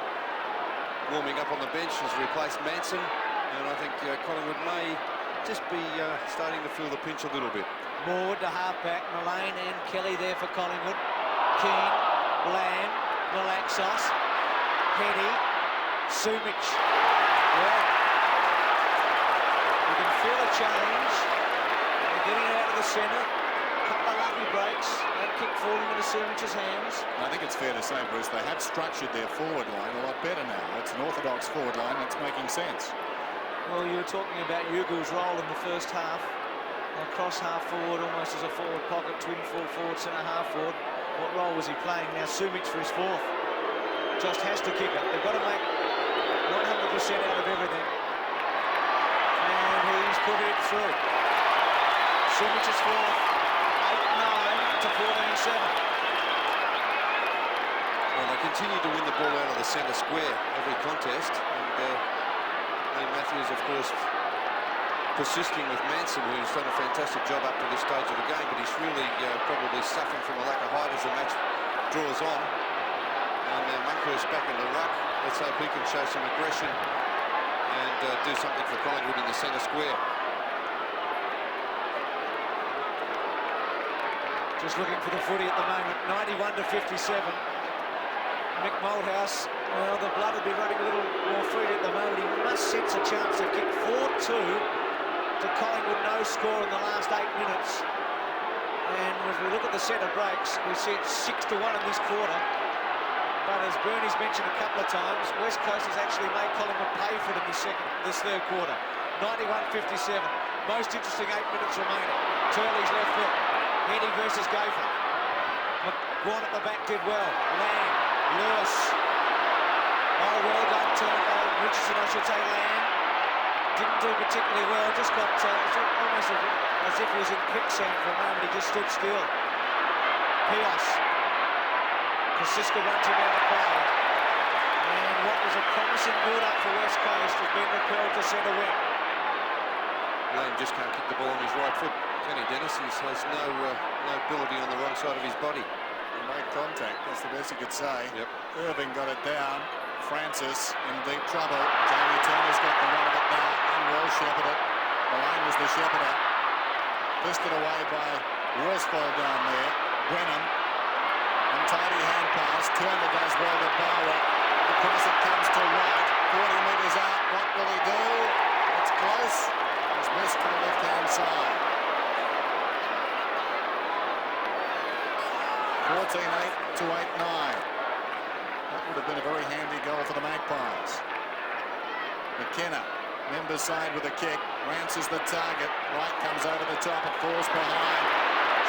warming up on the bench has replaced Manson, and I think Collingwood may just be starting to feel the pinch a little bit. Moore to halfback, Mullane and Kelly there for Collingwood. Keane, Lamb, Malaxos, Heady, Sumich. Well, you can feel a change. They're getting it out of the centre. A couple of lucky breaks. That kick falling into Sumich's hands. I think it's fair to say, Bruce, they have structured their forward line a lot better now. It's an orthodox forward line that's making sense. Well, you were talking about Ugel's role in the first half. Across half forward, almost as a forward pocket, twin full forward, centre half forward. What role was he playing? Now Sumich for his 4th. Just has to kick it. They've got to make 100% out of everything. And he's put it through. Sumich's 4th. 8-9 to 14-7. Well, they continue to win the ball out of the centre square every contest, and Ian Matthews, of course, persisting with Manson, who's done a fantastic job up to this stage of the game, but he's really probably suffering from a lack of height as the match draws on. And now Monkhurst back in the ruck. Let's hope he can show some aggression and do something for Collingwood in the centre square. Just looking for the footy at the moment. 91 to 57. Mick Malthouse, well, the blood would be running a little more freely at the moment. He must sense a chance to kick 4-2 to Collingwood, no score in the last 8 minutes. And as we look at the centre breaks, we see it's 6-1 in this quarter. But as Bernie's mentioned a couple of times, West Coast has actually made Collingwood pay for it in this 3rd quarter. 91-57. Most interesting 8 minutes remaining. Turley's left foot. Heading versus Gopher. McGuan at the back did well. Lamb. Lewis. Oh, well done, Richardson, I should say. Lamb didn't do particularly well. Just got almost as if he was in quicksand for a moment. He just stood still. Pios. Francisco runs him out of play. And what was a promising build-up for West Coast has been repelled to centre wing. Lamb just can't kick the ball on his right foot. Kenny Dennis has no ability on the wrong side of his body. He made contact, that's the best you could say. Yep. Irving got it down. Francis in deep trouble. Jamie Turner's got the run of it now and well shepherded. Malane was the shepherder. Fisted away by Worsfold down there. Brennan. Untidy hand pass. Turner does well to Barwick. Across it comes to White. 40 metres out. What will he do? It's close. It's missed to the left-hand side. 14-8 to 8-9. That would have been a very handy goal for the Magpies. McKenna, members side with a kick. Rance is the target. Wright comes over the top and falls behind.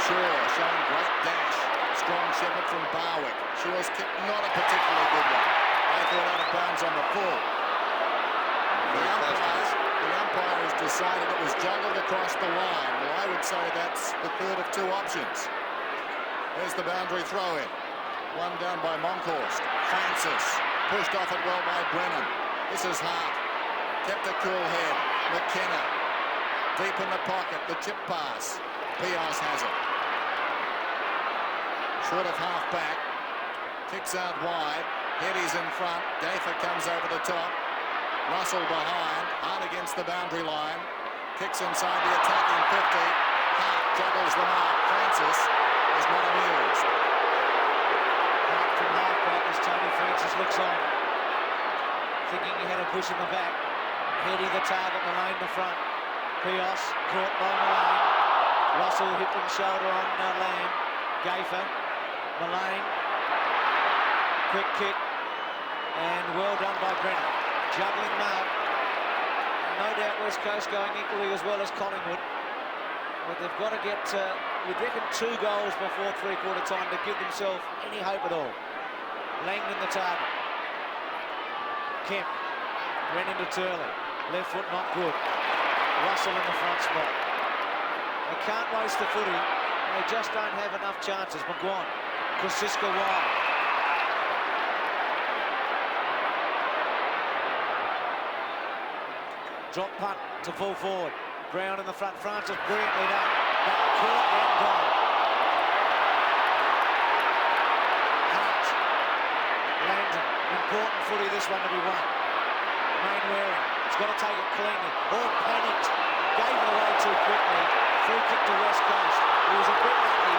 Shaw showing great dash. Strong shepherd from Barwick. Shaw's kick not a particularly good one. They thought out of bounds on the full. The umpire has decided it was juggled across the line. Well, I would say that's the third of two options. There's the boundary throw-in. One down by Monkhorst. Francis pushed off it well by Brennan. This is Hart. Kept a cool head. McKenna. Deep in the pocket. The chip pass. Pios has it. Short of half back. Kicks out wide. Headies in front. Gaffer comes over the top. Russell behind. Hart against the boundary line. Kicks inside the attacking 50. Hart juggles the mark. Francis is not amused. Hart from half-back as Tony Francis looks on. Thinking he had a push in the back. Heady the target, Malane the front. Pios caught by Malane. Russell hip and shoulder on Lamb. Gaffer. Malane. Quick kick. And well done by Brennan. Juggling mark. No doubt West Coast going equally as well as Collingwood. But they've got to get, you'd reckon, 2 goals before three-quarter time to give themselves any hope at all. Langdon the target. Kemp ran into Turley. Left foot not good. Russell in the front spot. They can't waste the footy. They just don't have enough chances. McGuan. Francisco wide. Drop punt to full forward. Brown in the front. Francis brilliantly done. But caught and gone. Hart. Langdon. Important footy this one to be won. Mainwaring. He's got to take it cleanly. All panicked. Gave it away too quickly. Free kick to West Coast. He was a bit lucky.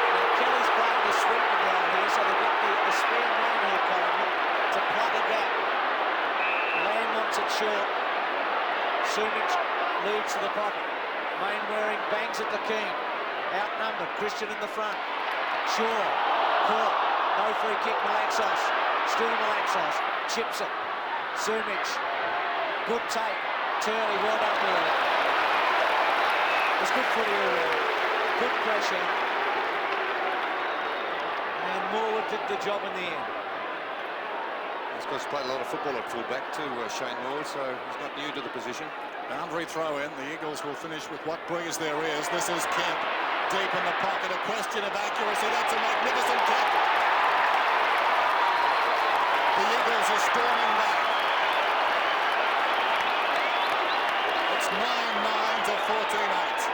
Now Kelly's playing the sweeping role here, so they get the spare man here, Collingwood, to plug a gap. Lamb wants it short. Sumich leads to the pocket. Mainwaring bangs at the King. Outnumbered. Christian in the front. Shaw. Caught. No free kick. Malaxos. Still Malaxos. Chips it. Sumich. Good take. Turley. Well done, Turley. It's good footy all round. Good pressure. And Morwood did the job in the end. He's played a lot of football at fullback too, Shane Moore, so he's not new to the position. Boundary throw in. The Eagles will finish with what breeze there is. This is Kemp. Deep in the pocket. A question of accuracy. That's a magnificent kick. The Eagles are storming back. It's 9-9 to 14-8.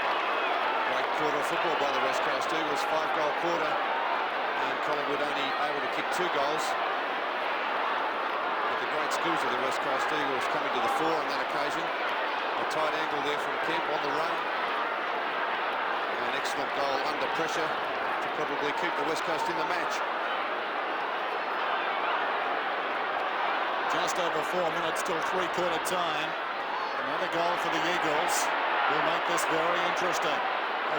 Great quarter of football by the West Coast Eagles. 5-goal quarter. And Collingwood only able to kick 2 goals. But the great skills of the West Coast Eagles coming to the fore on that occasion. A tight angle there from Kemp on the run. An excellent goal under pressure to probably keep the West Coast in the match. Just over 4 minutes till three-quarter time. Another goal for the Eagles will make this very interesting.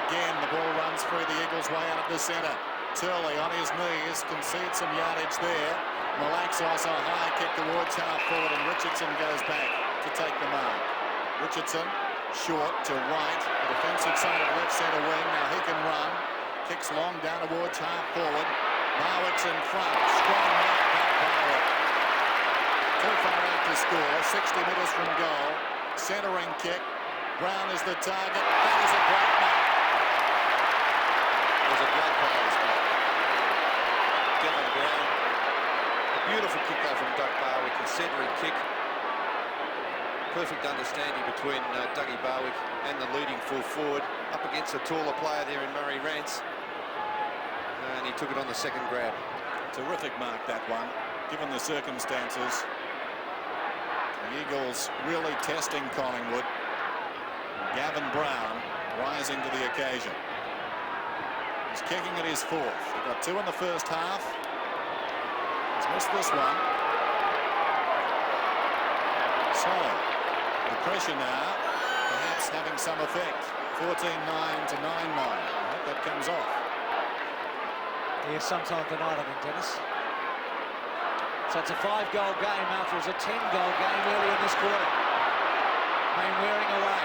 Again, the ball runs through the Eagles' way out of the centre. Turley on his knees, concedes some yardage there. Malaxos a high kick towards half forward, and Richardson goes back to take the mark. Richardson short to White. The defensive side of left centre wing. Now he can run. Kicks long down towards half forward. Barwick's in front. Strong mark back Barwick. Too far out to score. 60 metres from goal. Centering kick. Brown is the target. That is a great mark. It was a great play this block. Devon Brown. A beautiful kick though from Doug Barwick. A centering kick. Perfect understanding between Dougie Barwick and the leading full forward up against a taller player there in Murray Rance. And he took it on the second grab. Terrific mark, that one, given the circumstances. The Eagles really testing Collingwood. Gavin Brown rising to the occasion. He's kicking at his fourth. He got 2 in the first half. He's missed this one. So, the pressure now, perhaps having some effect. 14-9 to 9-9. I hope that comes off. Yeah, sometime tonight, I think, Dennis. So it's a 5-goal game after it was a 10-goal game early in this quarter. Main wearing away.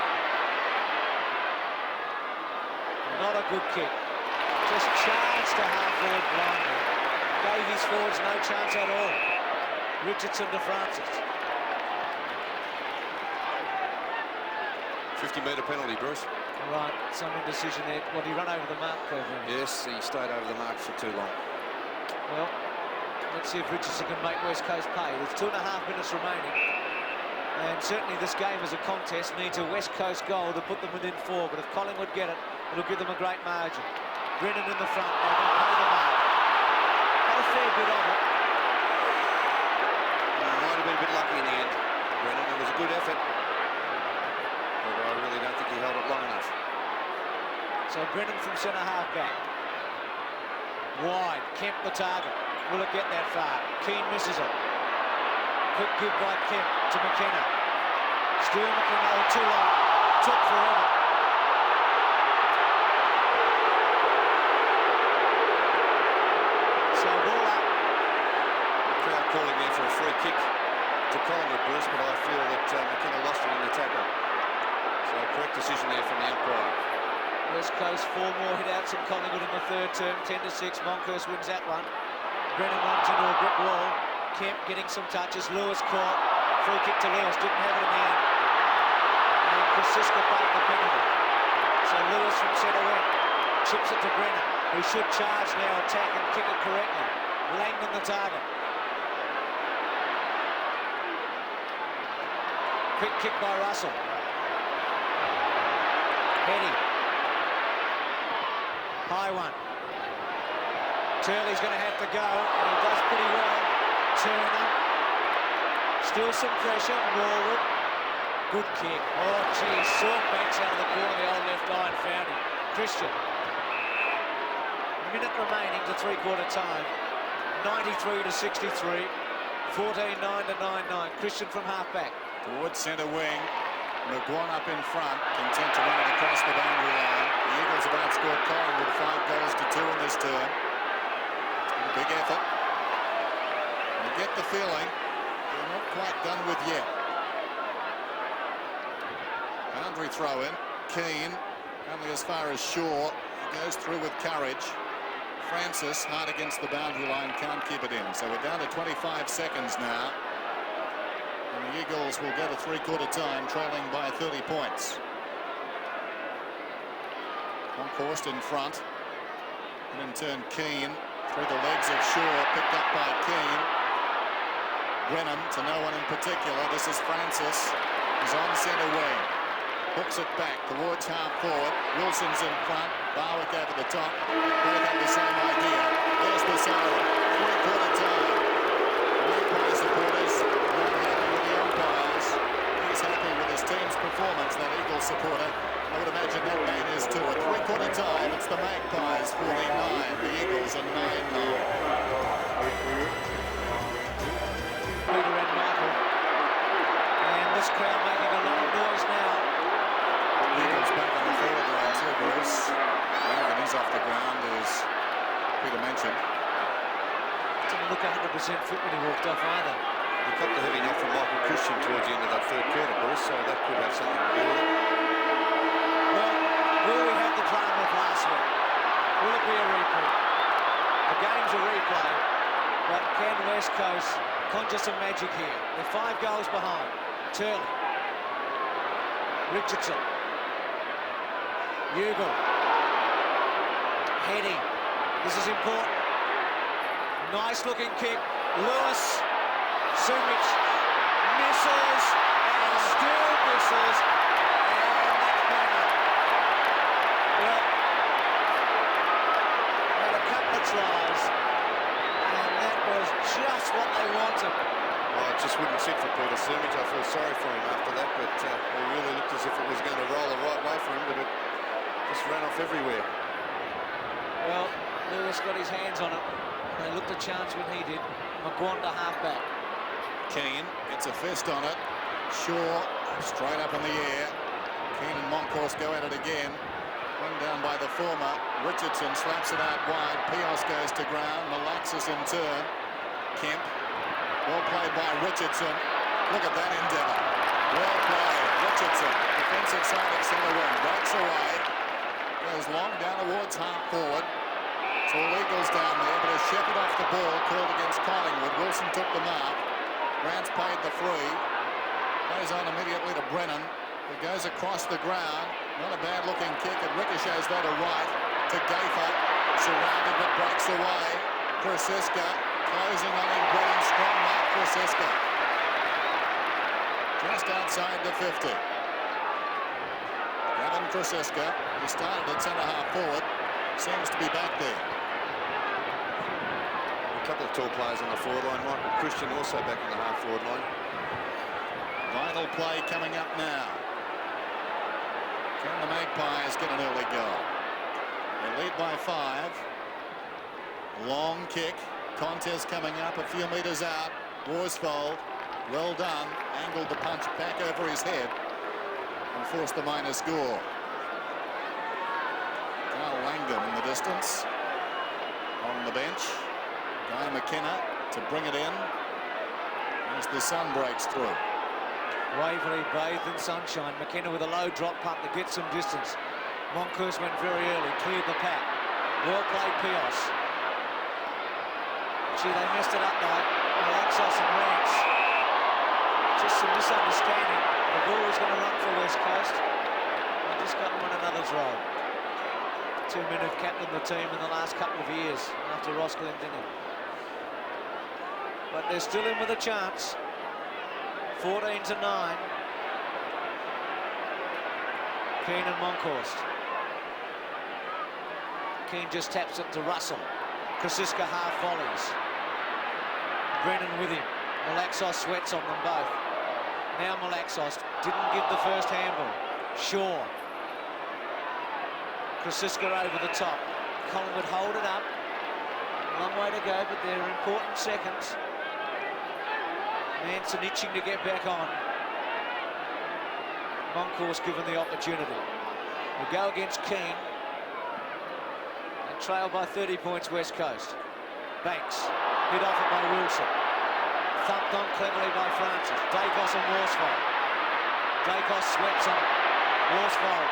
Not a good kick. Just charged to half-forward blindly. Gave his forwards no chance at all. Richardson to Francis. 50-metre penalty, Bruce. Right, some indecision there. Well, he run over the mark, Kevin. Yes, he stayed over the mark for too long. Well, let's see if Richardson can make West Coast pay. There's 2.5 minutes remaining. And certainly this game as a contest needs a West Coast goal to put them within 4. But if Collingwood get it, it'll give them a great margin. Brennan in the front. They're going to pay the mark. Had a fair bit of it. Might have been a bit lucky in the end. Brennan, it was a good effort. But I really don't think he held it long enough. So Brennan from centre half back. Wide. Kemp the target. Will it get that far? Keane misses it. Quick give by Kemp to McKenna. Still McKenna. Oh, too long. Took forever. So ball up. The crowd calling there for a free kick to Collingwood, Bruce, but I feel that McKenna lost it in the tackle. So correct decision there from the umpire. West Coast 4 more hit-outs in Collingwood in the third term. 10-6. Monkhurst wins that one. Brennan runs into a brick wall. Kemp getting some touches. Lewis caught. Free kick to Lewis. Didn't have it in the end. And Krasiska paid the penalty. So Lewis from centre wing chips it to Brennan, who should charge now, attack and kick it correctly. Langdon the target. Quick kick by Russell. Petty. High one. Turley's going to have to go, and he does pretty well. Turner. Still some pressure. Norwood. Good kick. Oh, geez. Sork backs out of the corner of the old left eye and found him. Christian. Minute remaining to three-quarter time. 93 to 63. 14-9 to 9-9. Christian from half-back. Towards centre wing. McGuan up in front, content to run it across the boundary line. The Eagles have outscored Collingwood 5 goals to 2 in this term. A big effort. You get the feeling they're not quite done with yet. Boundary throw in. Keane, only as far as Shaw. He goes through with courage. Francis, hard against the boundary line, can't keep it in. So we're down to 25 seconds now. And the Eagles will go to three-quarter time, trailing by 30 points. Monkhorst in front. And in turn, Keane through the legs of Shaw, picked up by Keane. Brennan to no one in particular. This is Francis. He's on centre wing. Hooks it back towards half forward. Wilson's in front. Barwick over the top. Both have the same idea. There's the siren. Three-quarter time. Magpie supporters not happy with the umpires. He's happy with his team's performance, that Eagles supporter. I would imagine that man is too. At three-quarter time, it's the Magpies 49. The Eagles are 9-9. Peter and Michael. And this crowd making a lot of noise now. Eagles back on the forward line too, Bruce. Logan is off the ground, as Peter mentioned. Didn't look 100% fit when he walked off either. He got the heavy knock from Michael Christian towards the end of that third quarter, Bruce, so that could have something to do with it. the drama of last week. Will it be a repeat? The game's a replay, but can West Coast conjure some magic here? They're 5 goals behind. Turley. Richardson. Ugle. Heading. This is important. Nice looking kick. Lewis. Sumich. Misses. And still misses. And that's better. Well, had a couple of tries. And that was just what they wanted. Well, it just wouldn't sit for Peter Sumich. I feel sorry for him after that, but it really looked as if it was going to roll the right way for him, but it just ran off everywhere. Well, Lewis got his hands on it. They looked a chance when he did. McGuanda half-back. Keane gets a fist on it. Shaw straight up in the air. Keane and Moncourse go at it again. Run down by the former. Richardson slaps it out wide. Pios goes to ground. Malaxis in turn. Kemp. Well played by Richardson. Look at that endeavour. Well played. Richardson. Defensive side of centre wing. Breaks away. Goes long down towards half forward. It's all Eagles down there, but a shepherd off the ball called against Collingwood. Wilson took the mark. Rance paid the free. Plays on immediately to Brennan. It goes across the ground. Not a bad looking kick. It ricochets there to right. To Gafer. Surrounded but breaks away. Krasiska closing on him. Brennan. Strong mark Krasiska. Just outside the 50. Gavin Krasiska, who started at centre half forward, seems to be back there. A couple of tall players on the forward line. Michael Christian also back in the half forward line. Vital play coming up now. Can the Magpies get an early goal? They lead by 5. Long kick. Contest coming up a few metres out. Worsfold, well done. Angled the punch back over his head and forced the minor score. Carl Langdon in the distance. On the bench. Guy McKenna to bring it in as the sun breaks through. Waverley bathed in sunshine. McKenna with a low drop punt to get some distance. Moncourse went very early, cleared the pack. Well played, Pios. Gee, they messed it up though. Malaxos and Rance. Just some misunderstanding. The ball was going to run for West Coast. They just got them on another's road. 2 men have captained the team in the last couple of years after Ross Glendinning. But they're still in with a chance. 14-9. Keane and Moncourse. Keane just taps it to Russell. Krasiska half volleys. Brennan with him. Malaxos sweats on them both. Now Malaxos didn't give the first handball. Shaw. Krasiska over the top. Collingwood hold it up. Long way to go, but they're important seconds. Manson itching to get back on. Moncourse given the opportunity. We go against Keane. And trail by 30 points West Coast. Banks. Hit off it by Wilson. Thumped on cleverly by Francis. Dacos and Worsfold. Dacos sweats on it. Worsfold.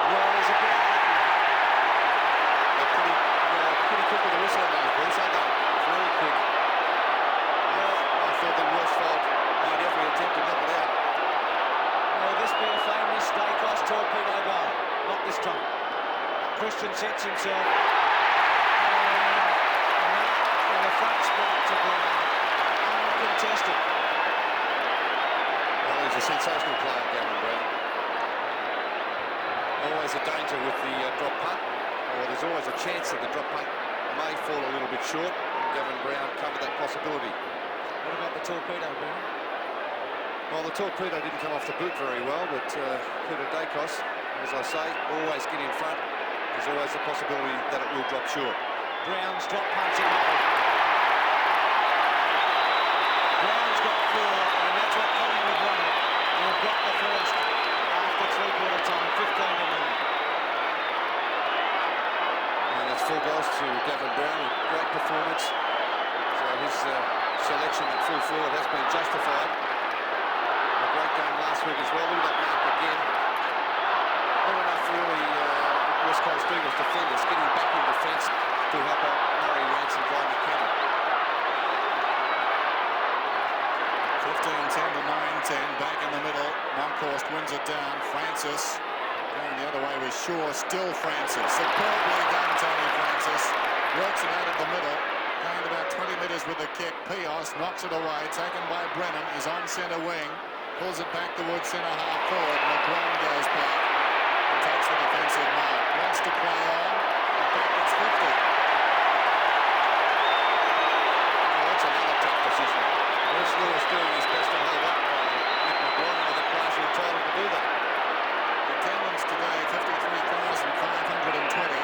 Well, there's a bit unlucky. They're pretty quick with the whistle on those balls, aren't they? Very quick. I thought that Worsfold made every attempt to knock it out. Will this be a famous Dacos torpedo goal? Not this time. Christian sets himself. And the front spot to ground. Uncontested. Well, he's a sensational player, Gavin Brown. Always a danger with the drop punt, or there's always a chance that the drop punt may fall a little bit short. Gavin Brown covered that possibility. What about the torpedo, Ben? Well, the torpedo didn't come off the boot very well, but Peter Dacos, as I say, always get in front. There's always the possibility that it will drop short. Brown's drop punching hole. Brown's got 4, and that's what Collingwood wanted. They've got the first after three-quarter time, 15-9. And that's 4 goals to Gavin Brown. A great performance. So his selection at full forward has been justified. A great game last week as well. Look at that mark again. Not enough for Eagles defenders getting back in defence to help out Murray, Rance and Guy McKenna. 15-10 to 9-10. Back in the middle. Monkhorst wins it down. Francis going the other way with Shaw. Still Francis. Superbly done, Tony Francis. Works it out of the middle. Gained about 20 metres with the kick. Pios knocks it away. Taken by Brennan. Is on centre wing. Pulls it back towards centre half forward. McGuane goes back and takes the defensive mark. Wants to play on. In fact, it's 50. Well, that's another tough decision. Wes Lewis doing his best to hold up by Nick McGuane, and I think players are entitled to do that. Attendance today, 53,520.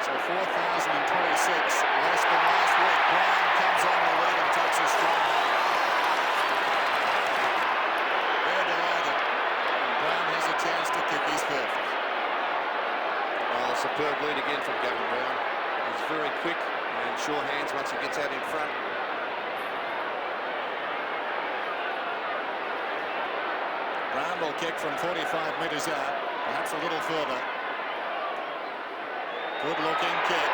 So 4,026 less than last week. Brown comes on the lead and takes a strong mark. They're delighted. And Brown has a chance to kick his fifth. Oh, superb lead again from Gavin Brown. He's very quick and sure hands once he gets out in front. Brown will kick from 45 metres out, perhaps a little further. Good looking kick.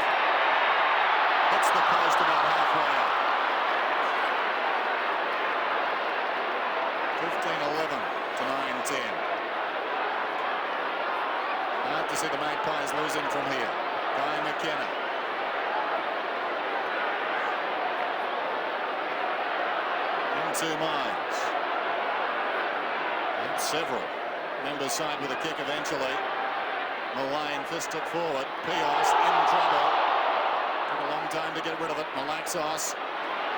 Hits the post about halfway up. 15-11 to 9-10. Hard to see the Magpies losing from here. Guy McKenna. Into Mines. And several members side with a kick eventually. Mullane fist it forward. Pios in trouble. Took a long time to get rid of it. Malaxos.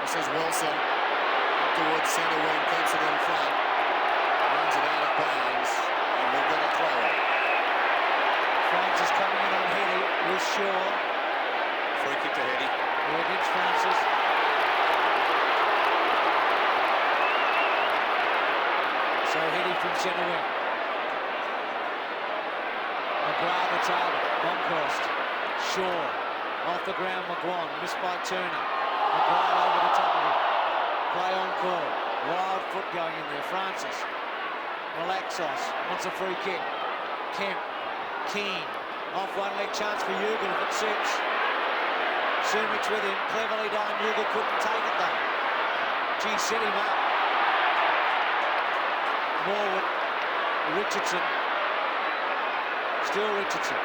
This is Wilson. Up towards centre wing. Keeps it in front. Runs it out of bounds. And we've got a throw it. Francis coming in on Heady with Shaw. Free kick to Heady. Here against Francis. So Heady from centre wing. McGrath the target. Monkhorst. Shaw. Off the ground, McGuane. Missed by Turner. McGrath over the top of him. Play on call. Wild foot going in there. Francis. Malaxos wants a free kick. Kemp. Keane. Off one leg, chance for Ugal if it suits. Sumich with him. Cleverly done. Ugal couldn't take it though. Gee, set him up. Morwood. Richardson. Still Richardson.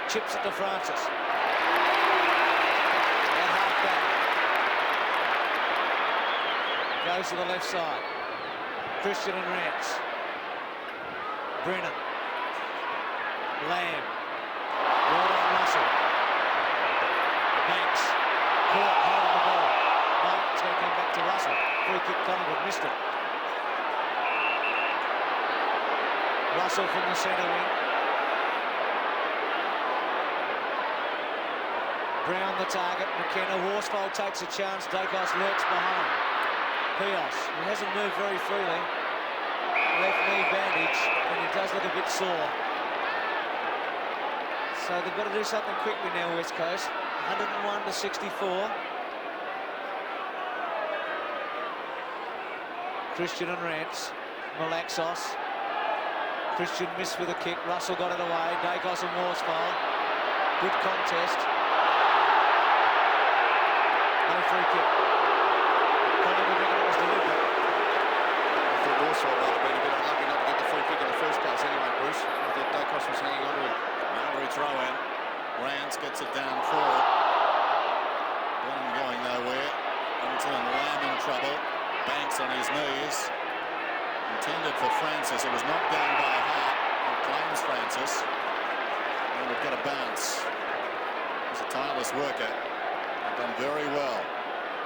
Chips it to Francis. At half back. Goes to the left side. Christian and Rance. Brennan. Lamb. Well on Russell. Banks. Caught holding the ball. No, it's going to come back to Russell. Free kick Collingwood. Missed it. Russell from the centre wing. Brown the target. McKenna. Horsfall takes a chance. Dacos lurks behind. Pios. He hasn't moved very freely. Left knee bandage, and he does look a bit sore. So they've got to do something quickly now, West Coast. 101 to 64. Christian and Rance. Malaxos. Christian missed with a kick. Russell got it away. Dacos and Horsfall. Good contest. No free kick. Collingwood reckon it was deliberate. I thought Horsfall might have been a bit unlucky not to get the free kick in the first place anyway, Bruce. I thought Dacos was hanging on to him. Boundary throw in. Rance gets it down forward. Brennan going nowhere. Until Lamb in trouble. Banks on his knees. Intended for Francis. It was knocked down by Hart. And claims Francis. And we've got a bounce. He's a tireless worker. They've done very well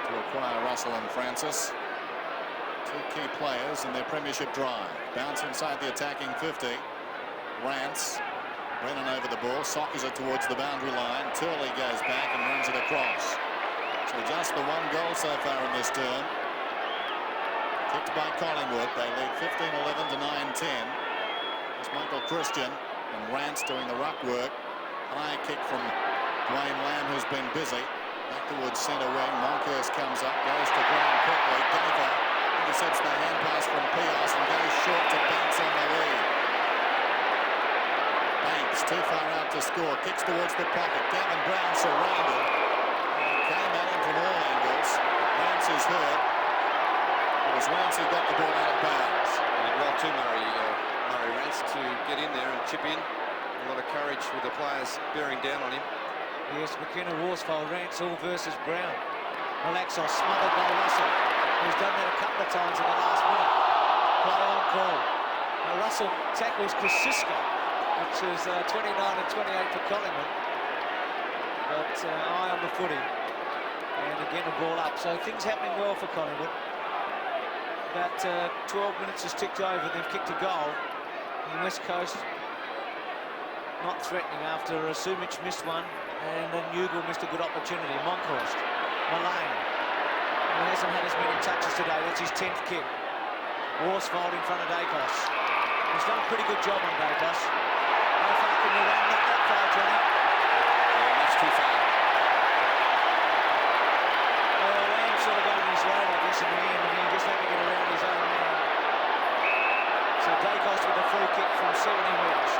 to acquire Russell and Francis. Two key players in their premiership drive. Bounce inside the attacking 50. Rance. Brennan over the ball. Sockers it towards the boundary line. Turley goes back and runs it across. So just the one goal so far in this term. Kicked by Collingwood. They lead 15-11 to 9-10. It's Michael Christian and Rance doing the ruck work. High kick from Dwayne Lamb, who's been busy. Back towards centre wing. Monkhorst comes up, goes to ground quickly. Gaffer intercepts the hand pass from Pios and goes short to Banks on the lead. Banks It's too far out to score. Kicks towards the pocket. Gavin Brown surrounded. Came at him from all angles. Lance is hurt. It was Lance who got the ball out of bounds. And did well too, Murray Rance, to get in there and chip in. A lot of courage with the players bearing down on him. Yes, McKenna, Worsfold, Rance all versus Brown. Malaxos smothered by Russell, who's done that a couple of times in the last minute. Play on call. Now Russell tackles Kosciuszko, which is 29 and 28 for Collingwood. But eye on the footy. And again a ball up. So things happening well for Collingwood. About 12 minutes has ticked over. They've kicked a goal. And West Coast not threatening after Sumic missed one. And then Newgill missed a good opportunity. Monkhorst, Mullane, who hasn't had as many touches today. That's his 10th kick. Worsfold in front of Dacos. He's done a pretty good job on Dacos. How far can you run? Not that far, Johnny. Yeah, that's too far. Well, Lamb sort of got in his way, I guess, in the end, and he just had to get around his own man. So Dacos with a free kick from 70 metres.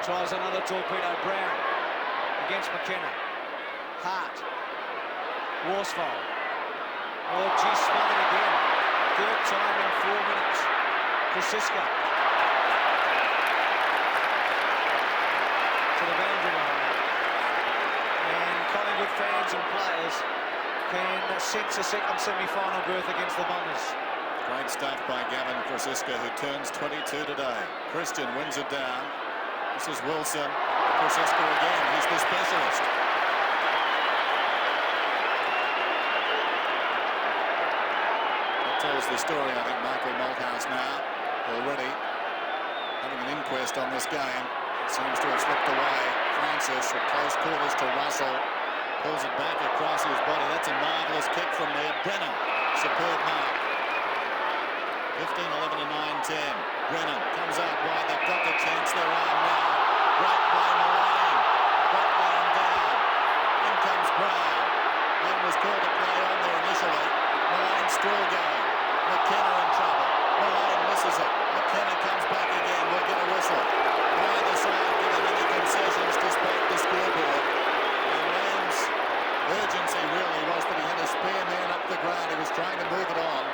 Tries another torpedo. Brown against McKenna. Hart. Worsfold. Oh, gee, smothered again. Third time in 4 minutes. Kosciuszko. To the boundary line. And Collingwood fans and players can sense a second semi-final berth against the Bombers. Great stuff by Gavin Kosciuszko, who turns 22 today. Christian wins it down. This is Wilson. Kosciuszko again. He's the specialist. That tells the story, I think, Michael Malthouse now, already having an inquest on this game. It seems to have slipped away. Francis at close quarters to Russell. Pulls it back across his body. That's a marvellous kick from there. Brennan, superb mark. 15, 11 and 9, 10. Brennan comes out wide. They've got the chance. They're on now. Great play, Mullane. Great line down. In comes Brown. Then was called to play on there initially. Mullane still going. McKenna in trouble. Mullane misses it. McKenna comes back again. We'll get a whistle. Neither side giving any concessions despite the scoreboard. And Lamb's urgency really was that he had a spare man up the ground. He was trying to move it on.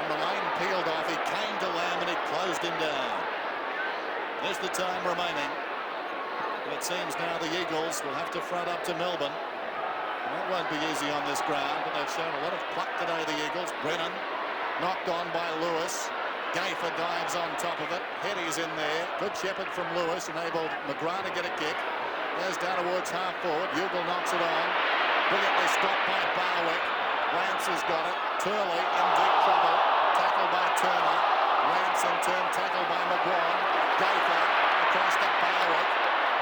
Mullane peeled off. He came to Lamb and he closed him down. There's the time remaining. And it seems now the Eagles will have to front up to Melbourne. And that won't be easy on this ground, but they've shown a lot of pluck today, the Eagles. Brennan knocked on by Lewis. Gayfer dives on top of it. Heady's in there. Good shepherd from Lewis enabled McGrath to get a kick. Goes down towards half forward. Ugle knocks it on. Brilliantly stopped by Barwick. Lance has got it. Turley in deep trouble. Tackled by Turner. Lance in turn tackled by McGrath. Gayfer across to Barwick.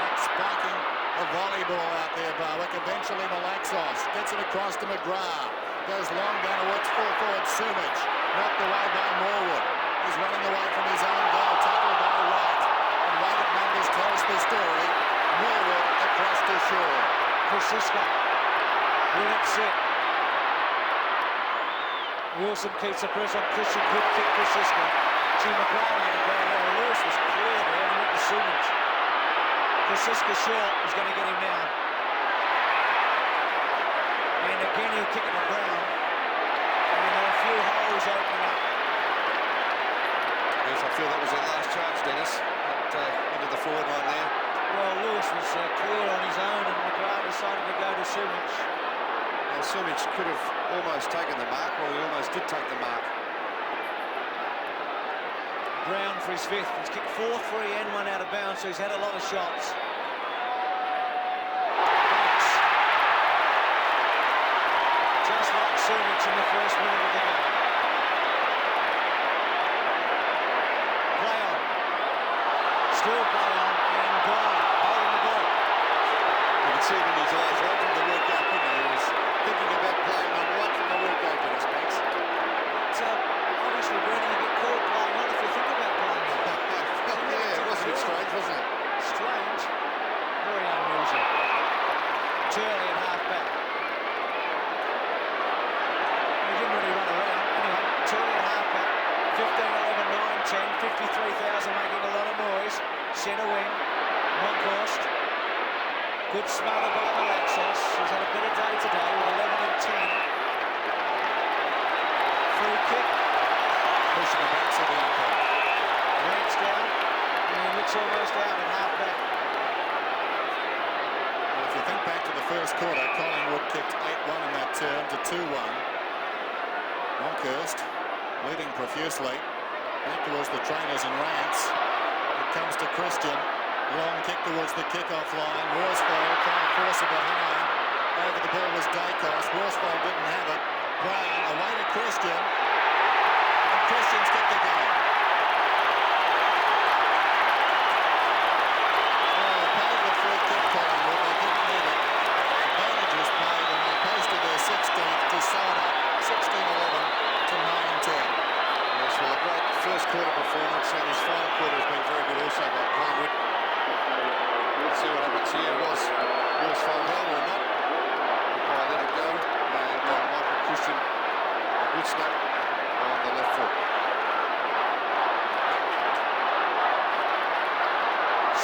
Not spiking a volleyball out there, Barwick. Eventually Malaxos gets it across to McGrath. Goes long down towards full forward Sumic. Knocked away by Morwood. He's running away from his own goal. Tackled by Wright. And weighted numbers tells the story. Morwood across to Shaw. Kosciuszko. Will it sit? Wilson keeps the press on Christian. Good kick, Kosciuszko. Gee, McGrath had a bad error. Lewis was clear there and went to Sumic. Kosciuszko short is going to get him now. And again he'll kick it to Brown. And there are a few holes opening up. Yes, I feel that was their last chance, Dennis. Into the forward line there. Well, Lewis was clear on his own and McGrath decided to go to Sumic. Well, Sumic could have almost taken the mark. Well, he almost did take the mark. Brown for his fifth. He's kicked 4-3 and one out of bounds, so he's had a lot of shots. Banks. Just like Sumic in the first minute of the game. Play on. Still play on, and Guy holding the ball. You can see it in his eyes right from the workout, couldn't he? He was thinking about playing on right from the workout, Dennis Banks. So, obviously, Brennan, you get caught playing on if you think about playing on. Yeah, it was a bit strange, wasn't it? Strange. Very unusual. Turley at half back. He didn't really run around. Centre wing, Monkhorst. Good smother by Malaxos. He's had a better day today with 11 and 10. Free kick. Pushing the backs of the umpire. Rants down. And he looks almost out at half-back. Well, if you think back to the first quarter, Collingwood kicked 8-1 in that term to 2-1. Monkhorst leading profusely. Back towards the trainers and Rants. It comes to Christian. Long kick towards the kick-off line. Worsfold trying to force it behind. Over the ball was Dacos. Worsfold didn't have it. Brown away to Christian. And Christian's kicked the goal. Oh, they paid the free kick, Collingwood. They didn't need it. Advantage was paid and they posted their 16th to Soda. 16-11 to 9-10. Yes, well, a great first quarter performance, and his final quarter has been very good also by Collingwood. Let's see what happens here. Was Worsfold held or not? I let it go, and Michael Christian, a good snap on the left foot.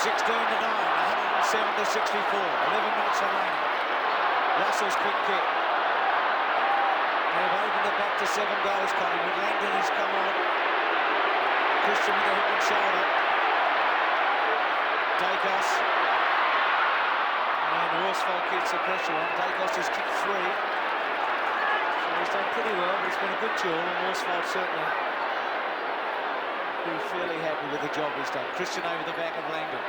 16 to 9, 107 to 64. 11 minutes remaining. Russell's quick kick. They've opened it back to 7 goals, Collingwood. Langdon has come on. Christian with a hook and shoulder. Dacos. And Worsfold keeps the pressure on. Dacos has kicked 3. So he's done pretty well, but it's been a good duel, and Worsfold certainly be fairly happy with the job he's done. Christian over the back of Langdon.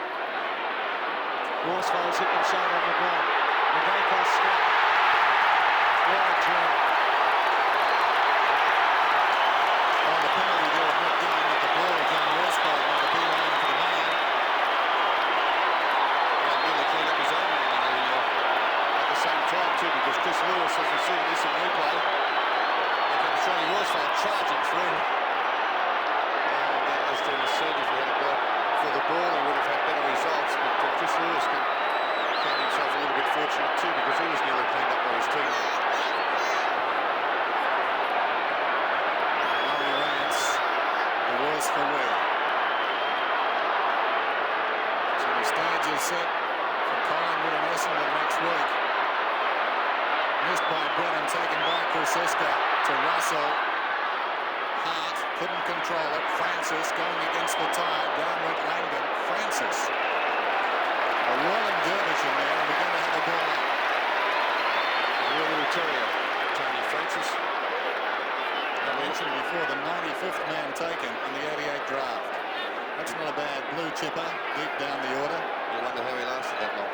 Worsfold's hip and shoulder on the ground. The Dacos snap. Wide drill. On the penalty there, not giving at the ball, John Worsfold on the beeline for the man. And nearly cleaned up his own man at the same time too, because Chris Lewis, as we see this in replay, they can show you Worsfold charging through. As Dennis said, if he had a go for the ball, he would have had better results. But Chris Lewis can count himself a little bit fortunate too, because he was nearly cleaned up by his teammate. For Will. So the stage is set for Collingwood and Essendon next week. Missed by Brennan, taken by Krasiska to Russell. Hart couldn't control it. Francis going against the tide. Down went Langdon. Francis. A whirling dervish in there, and we're going to have a ball out. Waverley Terrier, Tony Francis. I mentioned before, the 95th man taken in the 88 draft. That's not a bad blue chipper deep down the order. You wonder how he lasted that long.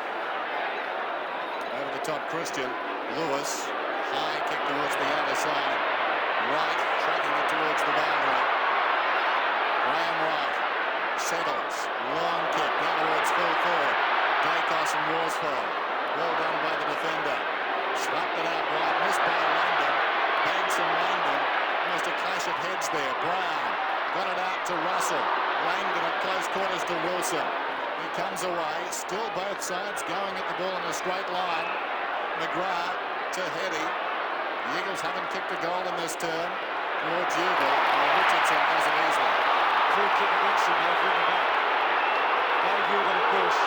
Over the top, Christian. Lewis. High kick towards the other side. Wright tracking it towards the boundary. Graham Wright settles. Long kick down towards full forward. Dacos and Worsfold. Well done by the defender. Slapped it out wide. Missed by Langdon. Banks and Langdon. Almost a clash of heads there. Brown got it out to Russell. Langdon at close quarters to Wilson. He comes away. Still both sides going at the ball in a straight line. McGrath to Heady. The Eagles haven't kicked a goal in this term. Towards Ugal. And Richardson does it easily. Free kick against him there from the back. Gave Ugal a push.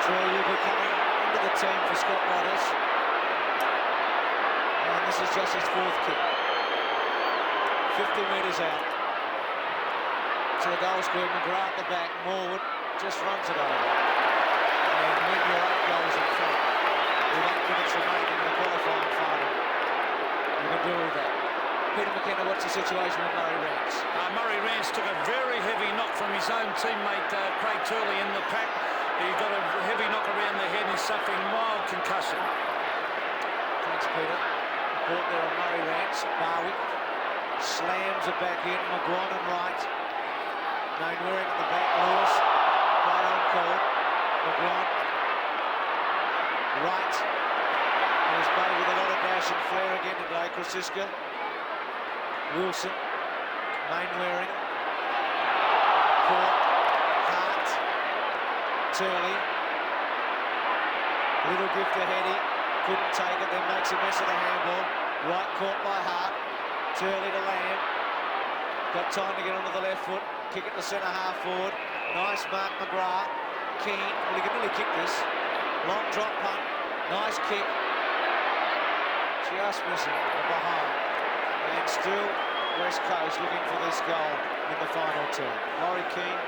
Troy Ugal coming into the team for Scott Watters. And this is just his 4th kick. 50 metres out. To the goal square, McGrath at the back. Morwood just runs it over. And when you're 8 goals in front, with 8 minutes remaining in the qualifying final, you can do with that. Peter McKenna, what's the situation with Murray Rance? Murray Rance took a very heavy knock from his own teammate Craig Turley in the pack. He got a heavy knock around the head and is suffering mild concussion. Thanks, Peter. Report there on Murray Rance. Barwick slams it back in. McGuan and Wright. Mainwaring at the back. Lewis. Right on call. McGuan. Wright. There's Bay with a lot of dash and flair again today. Krasiska. Wilson. Mainwaring. Court. Hart. Turley. Little gift to Heady. Couldn't take it, then makes a mess of the handball. Right caught by Hart. Turley to Lamb. Got time to get onto the left foot. Kick it to centre half forward. Nice mark, McGrath. Keane. Well, he can really kick this. Long drop punt. Nice kick. Just missing the behind. And still West Coast looking for this goal in the final term. Laurie Keane,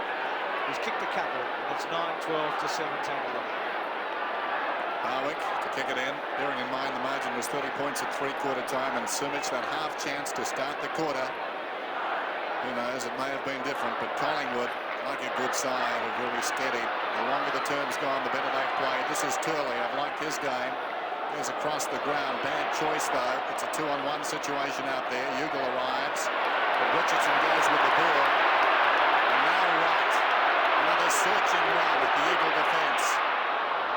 he's kicked a couple. And it's 9-12 to 17-11. Harwick to kick it in, bearing in mind the margin was 30 points at three-quarter time, and Simic that half chance to start the quarter. Who knows, it may have been different, but Collingwood, like a good side, have really steadied. The longer the term's gone, the better they've played. This is Turley. I've liked his game. Goes across the ground. Bad choice, though. It's a 2-on-1 situation out there. Ugle arrives, but Richardson goes with the ball. And now Wright. Another searching run at the Eagle defence.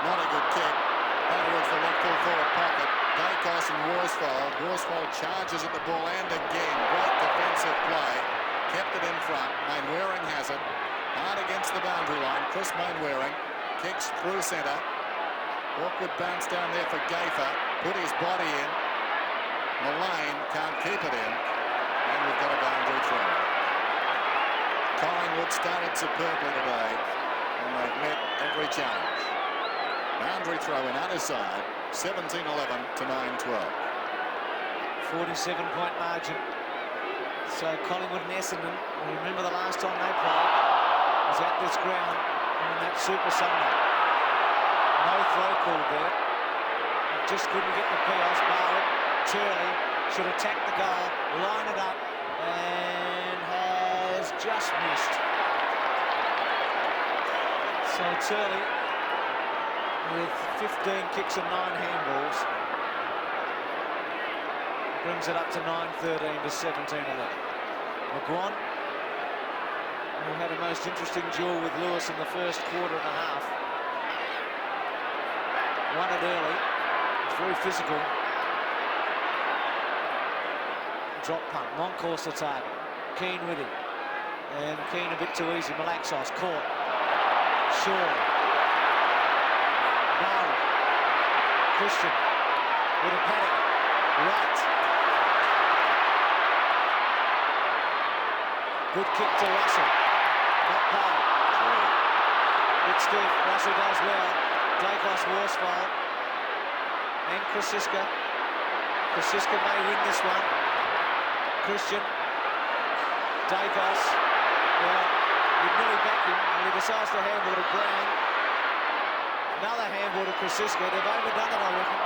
Not a good kick. Downwards the left full forward pocket. Dacos and Worsfold. Worsfold charges at the ball and again. Great defensive play. Kept it in front. Mainwaring has it. Hard against the boundary line. Chris Mainwaring kicks through centre. Awkward bounce down there for Gaffer. Put his body in. Mullane can't keep it in. And we've got a boundary throw. Collingwood started superbly today. And they've met every challenge. Boundary throw in other side. 17-11 to 9-12. 47-point margin. So Collingwood and Essendon, remember the last time they played, was at this ground on that Super Sunday. No throw called there. Just couldn't get the pass. Barwick, Turley should attack the goal, line it up, and has just missed. So Turley with 15 kicks and 9 handballs brings it up to 9-13 to 17-11. McGuan, who had a most interesting duel with Lewis in the first quarter and a half, won it early. It's very physical. Drop punt, long course to target. Keane with him, and Keane a bit too easy. Malaxos caught. Shaw. Bowell. Christian with a paddock. Right. Good kick to Russell. Not Powell. Bit stiff. Russell does well. Dacos, Worsfold. And Krasiska. Krasiska may win this one. Christian. Dacos. Well, you'd nearly back him, and he decides to handball to Brown. Another handball to Krasiska. They've overdone it, I reckon.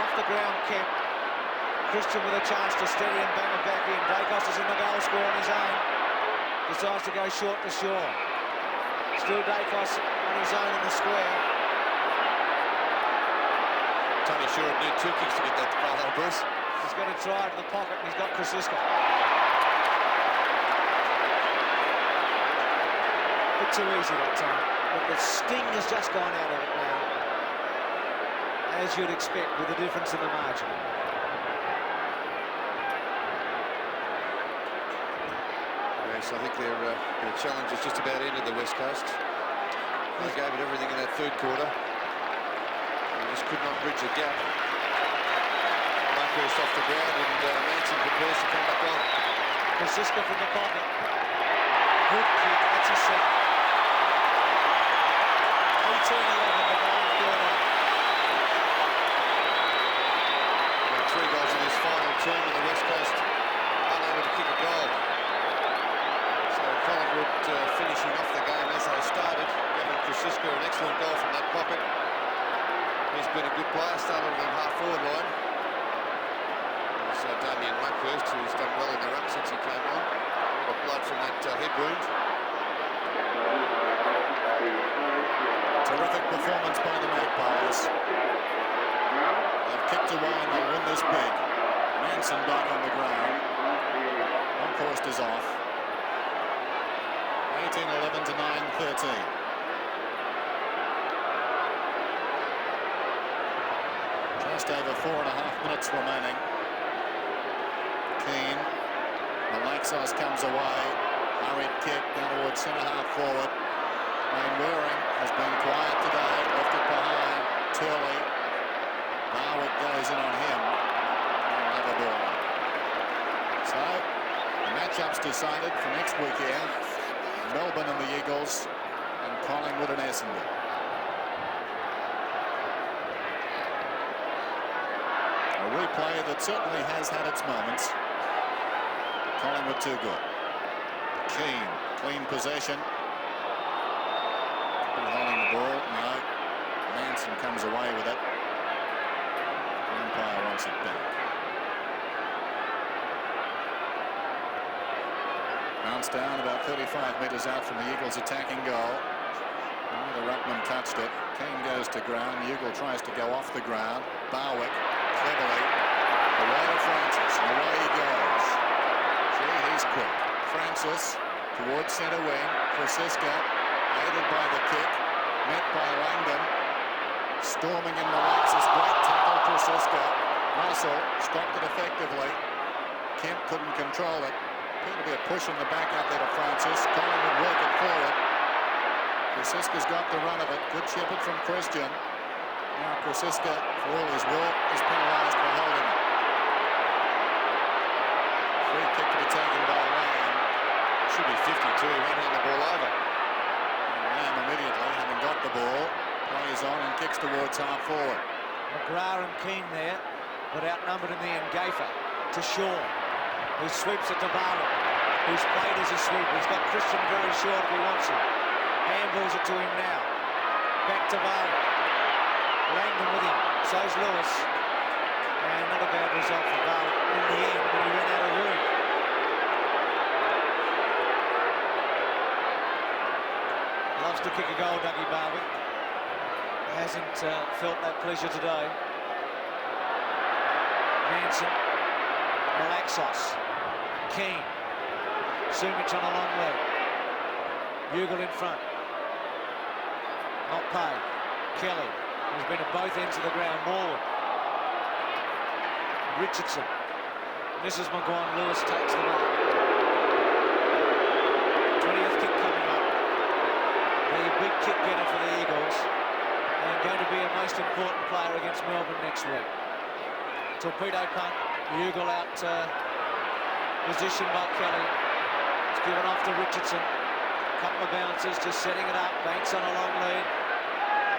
Off the ground, Kemp. Christian with a chance to steady and bang it back in. Dacos is in the goal score on his own. Decides to go short to Shaw. Still Dacos on his own in the square. Tony Shaw would need 2 kicks to get that far, though, Bruce. He's got to try to the pocket, and he's got Krasiska. Bit too easy that time. But the sting has just gone out of it now. As you'd expect with the difference in the margin. Yes, I think their challenge is just about ended, the West Coast. They gave it everything in that third quarter. They just could not bridge the gap. Markhurst off the ground, and Manson prepares to come back on. Krasiska from the pocket. Good kick, that's a second. 18-11 to 9-13. 3 goals in this final term, and the West Coast unable to kick a goal. So Collingwood finishing off the game as they started, giving Krasiska an excellent goal from that pocket. He's been a good player, started on the half-forward line. So Damien Markhurst, who's done well in the run since he came on. A lot of blood from that head wound. Terrific performance by the Magpies. They've kicked away and they'll win this big. Manson back on the ground. Longhorst is off. 18-11 to 9-13. Just over 4.5 minutes remaining. Keane. Malaxos comes away. Hurried kick down towards centre half forward. Mainwaring has been quiet today. Left it behind. Turley. Barwick goes in on him. And another ball. matchups decided for next weekend. Melbourne and the Eagles, and Collingwood and Essendon. A replay that certainly has had its moments. Collingwood too good. Keane, clean possession. Holding the ball, no. Manson comes away with it. The umpire wants it back. Bounce down about 35 metres out from the Eagles' attacking goal. The ruckman touched it. Keane goes to ground. Ugle tries to go off the ground. Barwick, cleverly, away to Francis, and away he goes. Gee, he's quick. Francis towards centre wing. Francisca, aided by the kick, met by Langdon. Storming in Malaxis, great tackle, Francisca. Russell stopped it effectively. Kemp couldn't control it. Appeared to be a push in the back out there to Francis. Collingwood work it forward. Krasiska's got the run of it. Good shepherd from Christian. Now Krasiska, for all his work, is penalised for holding it. Free kick to be taken by Lamb. Should be 52. Won't hand the ball over. And Lamb immediately, having got the ball, plays on and kicks towards half forward. McGrath and Keane there, but outnumbered in the end. Gaffer to Shaw, who sweeps it to Barwick, who's played as a sweeper. He's got Christian very short if he wants it. Handballs it to him now. Back to Barwick. Langdon with him. So's Lewis. And not a bad result for Barwick in the end when he ran out of room. Loves to kick a goal, Dougie Barwick. Hasn't felt that pleasure today. Manson. Malaxos. Keane. Sumich on a long leg. Ugle in front. Not paid. Kelly, who's been at both ends of the ground. Morwood. Richardson. Misses McGuire. Lewis takes the ball. 20th kick coming up. The big kick getter for the Eagles. And going to be a most important player against Melbourne next week. Torpedo punt. Ugle out position by Kelly. It's given off to Richardson. Couple of bounces, just setting it up. Banks on a long lead.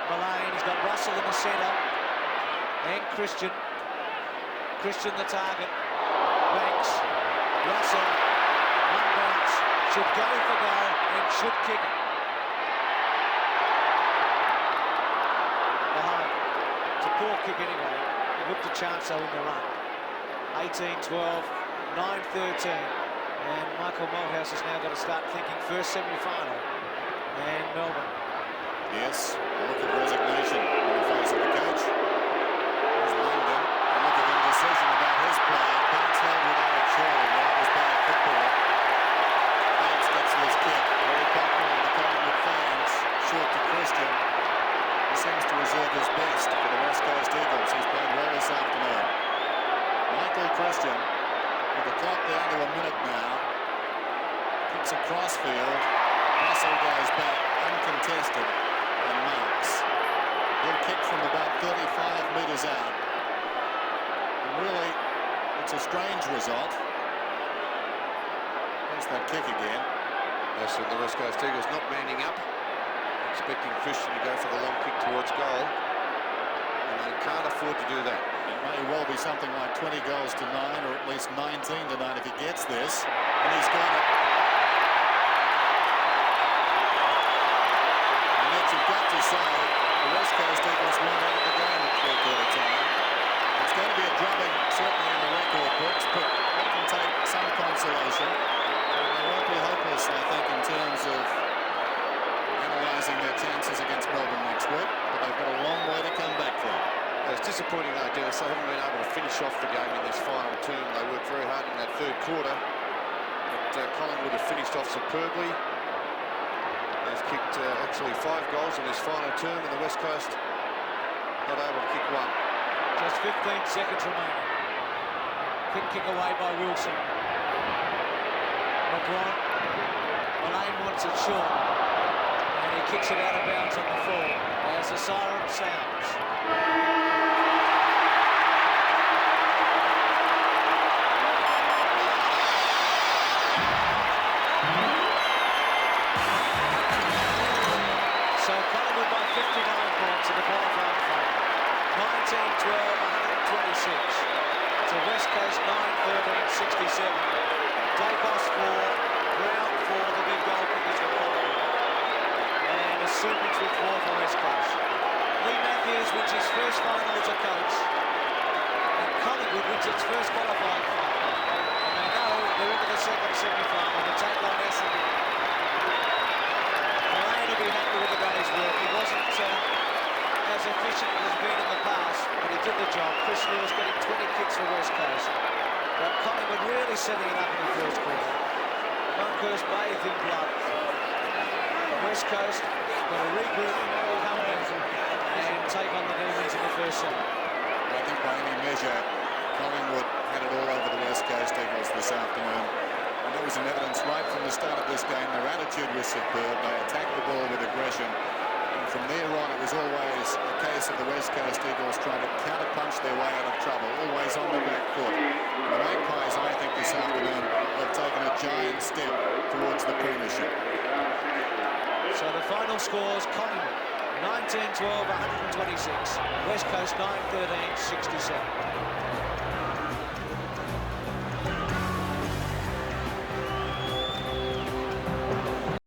Mullane, he's got Russell in the centre. And Christian. Christian the target. Banks. Russell. One bounce. Should go for goal and should kick it. Behind. It's a poor kick anyway. He looked a chance though in the run. 18-12, 9-13. And Michael Malthouse has now got to start thinking first semi-final and Melbourne. Yes, a look of resignation on the face of the coach. There's Langdon. A look of indecision about his play. Banks held without a surely. That was bad football. Banks gets his kick. Very popular with the Collingwood fans. Short to Christian. He seems to reserve his best for the West Coast Eagles. He's played well this afternoon. Michael Christian, with the clock down to a minute now, kicks across field. Russell goes back, uncontested, and marks. He'll kick from about 35 metres out. And really, it's a strange result. There's that kick again. Yes, and the West Coast Eagles not manning up, expecting Christian to go for the long kick towards goal. And they can't afford to do that. It may well be something like 20 goals to 9, or at least 19 to 9 if he gets this. And he's got it. And yet you've got to say the West Coast Eagles won out of the game at three-quarter time. It's going to be a drubbing, certainly in the record books, but that can take some consolation. And they won't be hopeless, I think, in terms of analysing their chances against Melbourne next week. But they've got a long way to come back from. It's disappointing though, Dennis. They haven't been able to finish off the game in this final term. They worked very hard in that third quarter. But Collingwood have finished off superbly. They've kicked actually 5 goals in this final term, and the West Coast not able to kick one. Just 15 seconds remaining. Quick kick away by Wilson. McGrath. Mullane wants it short. And he kicks it out of bounds on the floor as the siren sounds. 126 to West Coast 9-13, 67. Dacos for Brown for the big goal kickers for Collingwood. And a Superage with 4 for West Coast. Lee Matthews wins his first final as a coach. And Collingwood wins its first qualifying final. And they know they're into the second semi-final to take on Essendon. Ryan will be happy with the day's work. He wasn't as efficient as he's been in the past, but he did the job. Chris Lewis getting 20 kicks for West Coast. But Collingwood really setting it up in the first quarter. Bunkers bathed in blood. West Coast got to regroup, come back and take on the Demons in the first set. I think by any measure, Collingwood had it all over the West Coast Eagles this afternoon. And that was in evidence right from the start of this game. Their attitude was superb. They attacked the ball with aggression. And from there on, it was always a case of the West Coast Eagles trying to counter-punch their way out of trouble, always on the back foot. And the Magpies, I think, this afternoon have taken a giant step towards the premiership. So the final scores, Collingwood 19-12, 126. West Coast 9-13, 67.